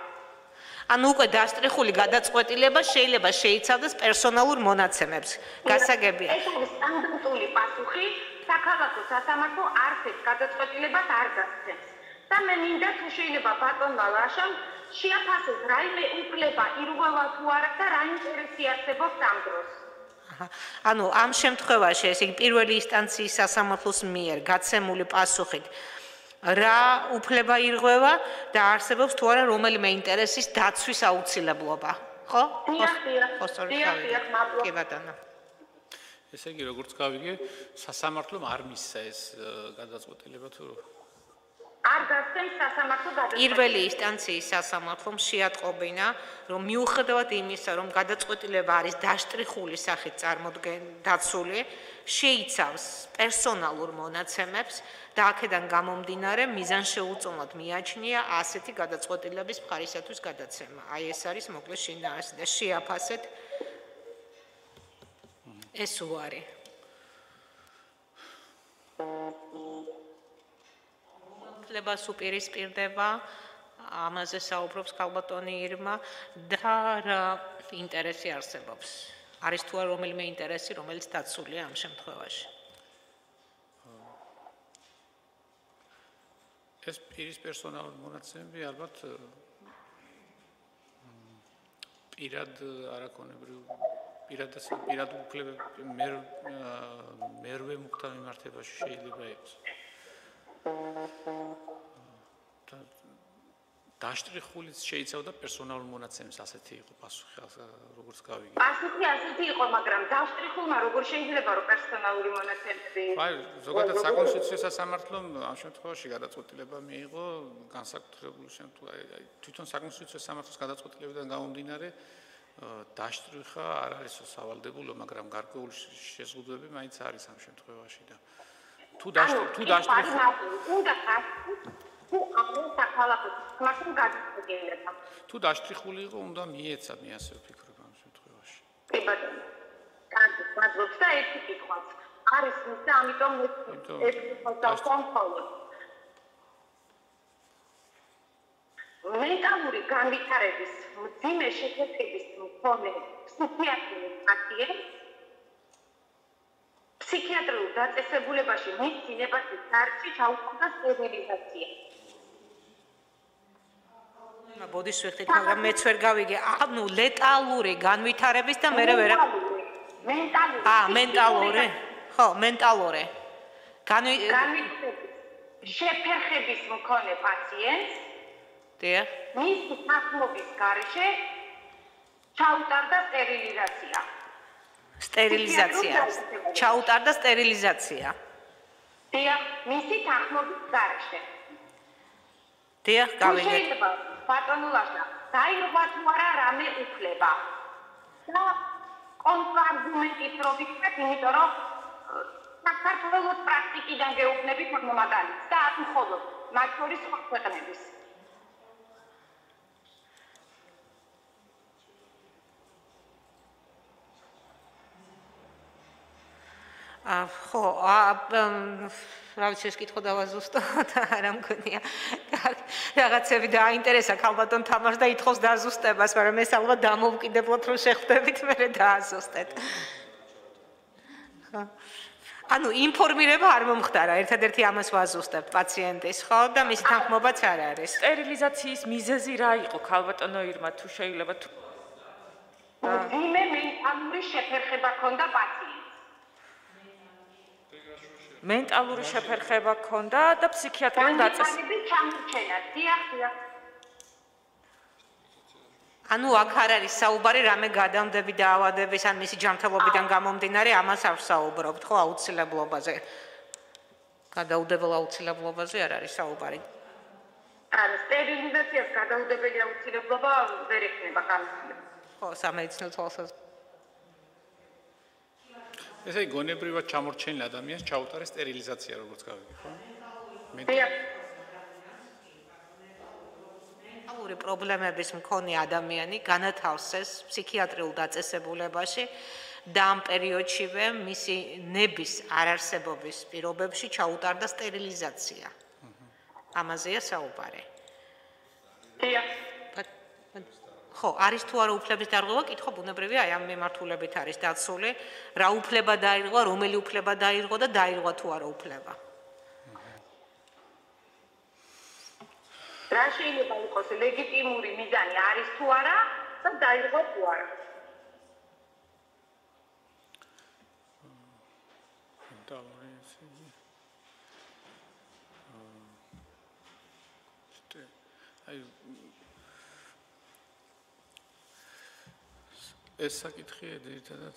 ანუ უკვე დასტრიხული გადაწყვეტილება შეიძლება შეიცავდეს პერსონალურ მონაცემებს გასაგებია ეს არის სტანდარტული პასუხი საქალაქო სასამართლო არცერთ გადაწყვეტილებას არ გასცემს და მე მინდა თუ შეიძლება ბატონმა ლაშამ შეაფასოს რაიმე უფლება ირღვევა თუ არა და რა ინტერესი არსებობს ამ დროს ანუ ამ შემთხვევაში ეს პირველი ინსტანციის სასამართლოს მიერ გაცემული პასუხით რა უფლება ირღვევა და არსებობს თუ არა რომელიმე ინტერესის დაცვის აუცილებლობა ხო? დიახ, კი ბატონო ესე იგი როგორც გავიგე სასამართლომ არ მისცა ეს გადაწყვეტილება თუ არ გასცემს სასამართლო გადაწყვეტილებას პირველი ინსტანციის სასამართლომ შეატყობინა რომ მიუხედავად იმისა რომ გადაწყვეტილება არის დაშტრიხული სახით დაცული შეიცავს პერსონალურ მონაცემებს და აქედან გამომდინარე მიზანშეუწონლად მიაჩნია ასეთი გადაწყვეტილების მხარისათვის გადაცემა აი ეს არის მოკლედ შინაარსი და შეაფასეთ ეს უარი უფლებას უპირისპირდება ამაზე საუბრობს ქალბატონი ირმა და რა ინტერესი არსებობს არის თუ არა რომელიმე ინტერესი რომელიც დაცულია ამ შემთხვევაში ეს პირის პერსონალური მონაცემები ალბათ პირად არაკონებრივ პირად უფლებები მერვე მუხთა მიმართებაში შეიძლება იყოს. დაშტრიხულიც შეიცავდა პერსონალურ მონაცემებს ასეთი იყო პასუხი როგორც გავიგე. პასუხი ასეთი იყო, მაგრამ დაშტრიხულმა როგორ შეიძლება რომ პერსონალური მონაცემები აი ზოგადად საკონსტიტუციო სასამართლომ ამ შემთხვევაში გადაწყვეტილება მიიღო განსაკუთრებული შემთხვევაში თვითონ საკონსტიტუციო სასამართლოს გადაწყვეტილებიდან გამომდინარე დაშტრიხა არ არის სავალდებულო, მაგრამ გარკვეული შეზღუდვები მაინც არის ამ შემთხვევაში და თუ დაშტრიხა თუ დაშტრიხული იყო, უნდა მიეცად, მე ასე ვფიქრობ ამ შემთხვევაში. კი ბატონო. კარგი, მადლობს და ერთი კითხვაც არის ის და ამიტომ ეს კონტროლი. მენტალური განვითარების მძიმე შეფეთქების მქონე ფსიქიატრიულ პაციენტს ფსიქიატრიულ დაწესებულებაში მის წინებაში დარჩი ჩაუყრდა სტერილიზაცია. ბოდიშ ვიხდით, მაგრამ მეც ვერ გავიგე. ანუ ლეტალური განვითარების და მე ვერა მენტალური. ხო, მენტალური. შეფერხების მქონე პაციენტს დიახ. მის თანხმობის გარეშე ჩაუტარდა სტერილიზაცია. ჩაუტარდა სტერილიზაცია. დიახ, მისი თანხმობის გარეშე. დიახ, გავიგე. ბატონო ლაშა, დაირღვა თუ არა რამე უფლება. და კონტრარგუმენტით რო ვიქნათ, იმიტომ რომ საქართველოს პრაქტიკიდან გეუბნებით ამ მაგალითს და აქ მხოლოდ მათ შორის სხვა ქვეყნების. ხო, რა ვიცი, ეს კითხვა დავაზუსტო და არა მგონია. რაღაცები დააინტერესა ქალბატონ თამაშს და ითხოვს დაზუსტებას, მაგრამ ეს ალბათ დამოუკიდებლად რო შეხვდებით, მე დააზუსტეთ. ხო. ანუ ინფორმირება არ მომხდარა, ერთადერთი ამას ვაზუსტებთ პაციენტის, ხო, და მისი თანხმობაც არ არის. სტერილიზაციის მიზეზი რა იყო ქალბატონო ირმა, თუ შეიძლება თუ მძიმე მენტალური შეფერხება ჰქონდა პაციენტს. მენტალური შეფერხება ჰქონდა და ფსიქიატრიულ დაწესებულებაში ჩამორჩენა. დიახ. ანუ აქ არ არის საუბარი რამე გადამდები და ავადების ან მისი ჯანმრთელობიდან გამომდინარე, ამას არ საუბრობთ, ხო, აუცილებლობაზე. გადაუდებელ აუცილებლობაზე არ არის საუბარი. ანუ სტერილიზაციას გადაუდებელი აუცილებლობა ვერ ექნება გამოსილება. ხო, სამედიცინო თვალსაზრისით. ესე იგი, გონებრივად ჩამორჩენილ ადამიანს ჩაუტარეს სტერილიზაცია, როგორც გავიგე, ხო? მენტალური პრობლემების მქონე ადამიანი განათავსეს ფსიქიატრიულ დაწესებულებაში და ამ პერიოდშივე მისი ნების არარსებობის პირობებში ჩაუტარდა სტერილიზაცია. ამაზეა საუბარი. ხო, არის თუ არა უფლების დარღვევა, კითხვა ბუნებრივია, აი ამ მიმართულებით არის დაცული, რა უფლება დაირღვა, რომელი უფლება დაირღვა და დაირღვა თუ არა უფლება. რა შეიძლება იყოს ლეგიტიმური მიზანი არის თუ არა და დაირღვა თუ არა. ეს საკითხია ძირითადად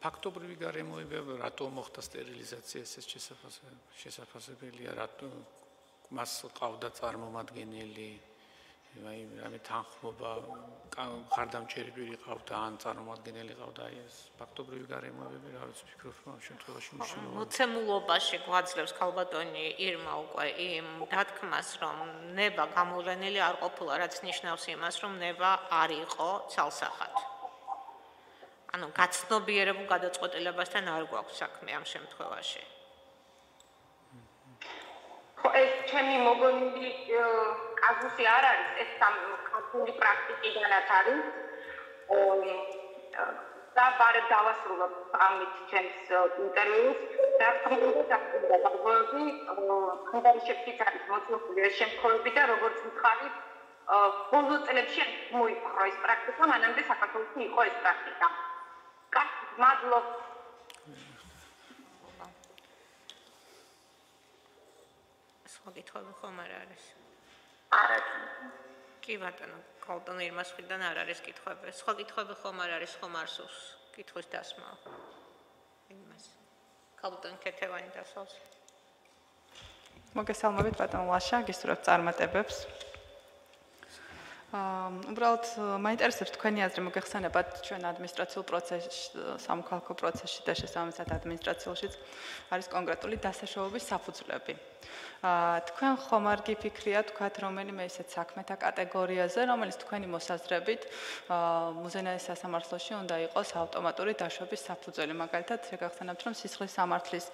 ფაქტობრივი გარემოებები, რატომ მოხდა სტერილიზაცია, ეს შესაძლებელია, რატომ მას ყავდა წარმომადგენელი, აი რამე თანხმობა, ხარდამჭერი პირი ყავდა, ან წარმომადგენელი ყავდა, აი ეს ფაქტობრივი გარემოებები, რა ვიცი, ვფიქრობ, რომ ამ შემთხვევაში მნიშვნელოვანია. მოცემულობაში გვაძლევს ქალბატონი ირმა უკვე იმ დათქმას, რომ ნება გამოვლენილი არ ყოფილა, რაც ნიშნავს იმას, რომ ნება არ იყო ცალსახად. ანუ გაცნობიერებულ გადაწყვეტილებასთან არ გვაქვს საქმე ამ შემთხვევაში. ხო, ეს ჩემი მოგონილი კაზუსი არ არის, ეს ქართული პრაქტიკიდანაც არის. და ბარებ დავასრულებ ამით ჩემს ინტერვიუს. რა თქმა უნდა, დაგხვევები, ხანდაშეფიც არის მოცემული ეს შემთხვევები და როგორც ვთქვით, ბოლო წლებში მოიპყრო ეს პრაქტიკა, მანამდე საქართველოში იყო ეს პრაქტიკა. მადლობ. სხვა კითხვები ხომ არ არის? არ არის. კი ბატონო, ქალბატონ ირმას მხრიდან არ არის კითხვები. სხვა კითხვები ხომ არ არის, ხომ არ სურს კითხვის დასმა. იმას. ქალბატონ კეთევანი დასავს. მოგესალმებით ბატონ ლაშა, გისურვებთ წარმატებებს. უბრალოდ მაინტერესებს თქვენი აზრი მოგეხსენებათ ჩვენ ადმინისტრაციულ პროცესში, სამოქალაქო პროცესში და შესაბამისად ადმინისტრაციულშიც არის კონკრეტული დასაშოვების საფუძვლები. თქვენ ხომ არ გიფიქრიათ თქვათ რომელიმე ისეთ საქმეთა კატეგორიაზე, რომელიც თქვენი მოსაზრებით მუზენაის სასამართლოში უნდა იყოს ავტომატური დაშვების საფუძველი. მაგალითად, შეგახსენებთ, რომ სისხლის სამართლის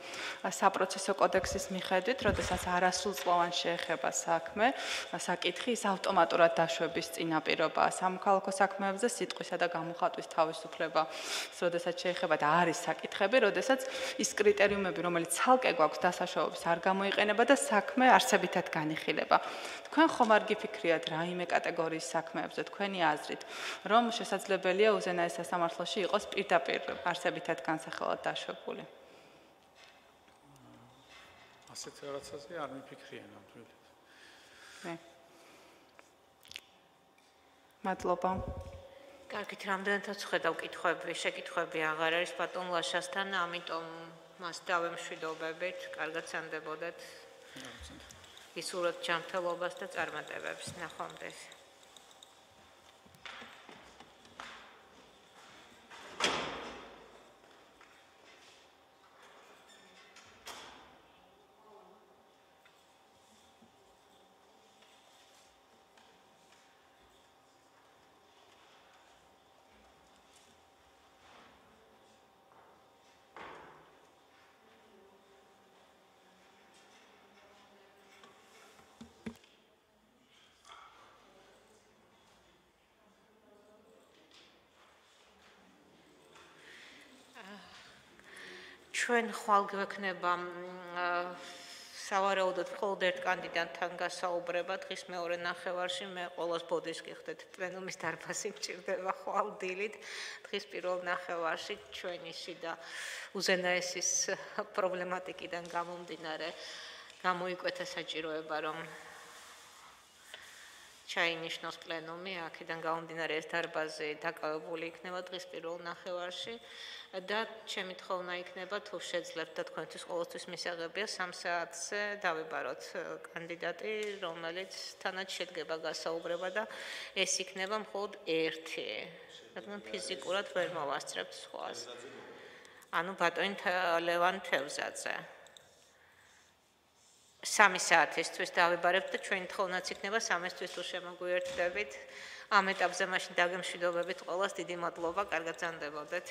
საპროცესო კოდექსის მიხედვით, როდესაც არასრულწლოვან შეეხება საქმე, საკითხი ის ავტომატურად დაშვების წინაპირობაა. სამოქალაქო საქმეებზე სიტყვისა და გამოხატვის თავისუფლება, როდესაც შეეხება და არის საკითხები, როდესაც ის კრიტერიუმები, რომელიც ცალკე გვაქვს დასაშოვების არ გამოიყენება და საქმე არსებითად განიხილება. თქვენ ხომ არ გიფიქრიათ რაიმე კატეგორიის საქმეებზე თქვენი აზრით, რომ შესაძლებელია უზენაეს სასამართლოში იყოს პირდაპირ არსებითად განსახილად დაშვებული? ასეთ რაღაცაზე არ მიფიქრია ნამდვილად. მადლობა. კარგით, რამდენადაც ხედავ შეკითხვები აღარ არის ბატონ ლაშასთან, ამიტომ მას დავემშვიდობებით, კარგად სანდებოდეთ. ისურვებთ ჯანმრთელობას და წარმატებებს. ნახვამდის. ჩვენ ხვალ გვექნება სავარაუდოდ მხოლოდ ერთ კანდიდატთან გასაუბრება დღის მეორე ნახევარში. მე ყოველს ბოდის გიხდეთ პლენუმის დარბაზი მჭირდება ხვალ დილით. დღის პირველ ნახევარში ჩვენისი და უზენაესის პრობლემატიკიდან გამომდინარე გამოიკვეთა საჭიროება, რომ ჩაინიშნოს პლენუმი, აქედან გამომდინარე ეს დარბაზი დაკავებული იქნება დღის პირველ ნახევარში. და ჩემი თხოვნა იქნება თუ შეძლებთ და თქვენთვის ყოველთვის მისაღებია 3 საათზე დავიბაროთ კანდიდატი, რომელიც თანაც შედგება გასაუბრება და ეს იქნება მხოლოდ ერთი. რადგან ფიზიკურად ვერ მოვასწრებთ სხვას. ანუ ბატონი ლევან თევზაძე. 3 საათისთვის დავიბარებთ და ჩვენი თხოვნაც იქნება 3-ისთვის თუ შემოგვიერთდებით. ამ ეტაპზე მაშინ დაგემშვიდობებით ყველას, დიდი მადლობა, კარგად ზანდებოდეთ.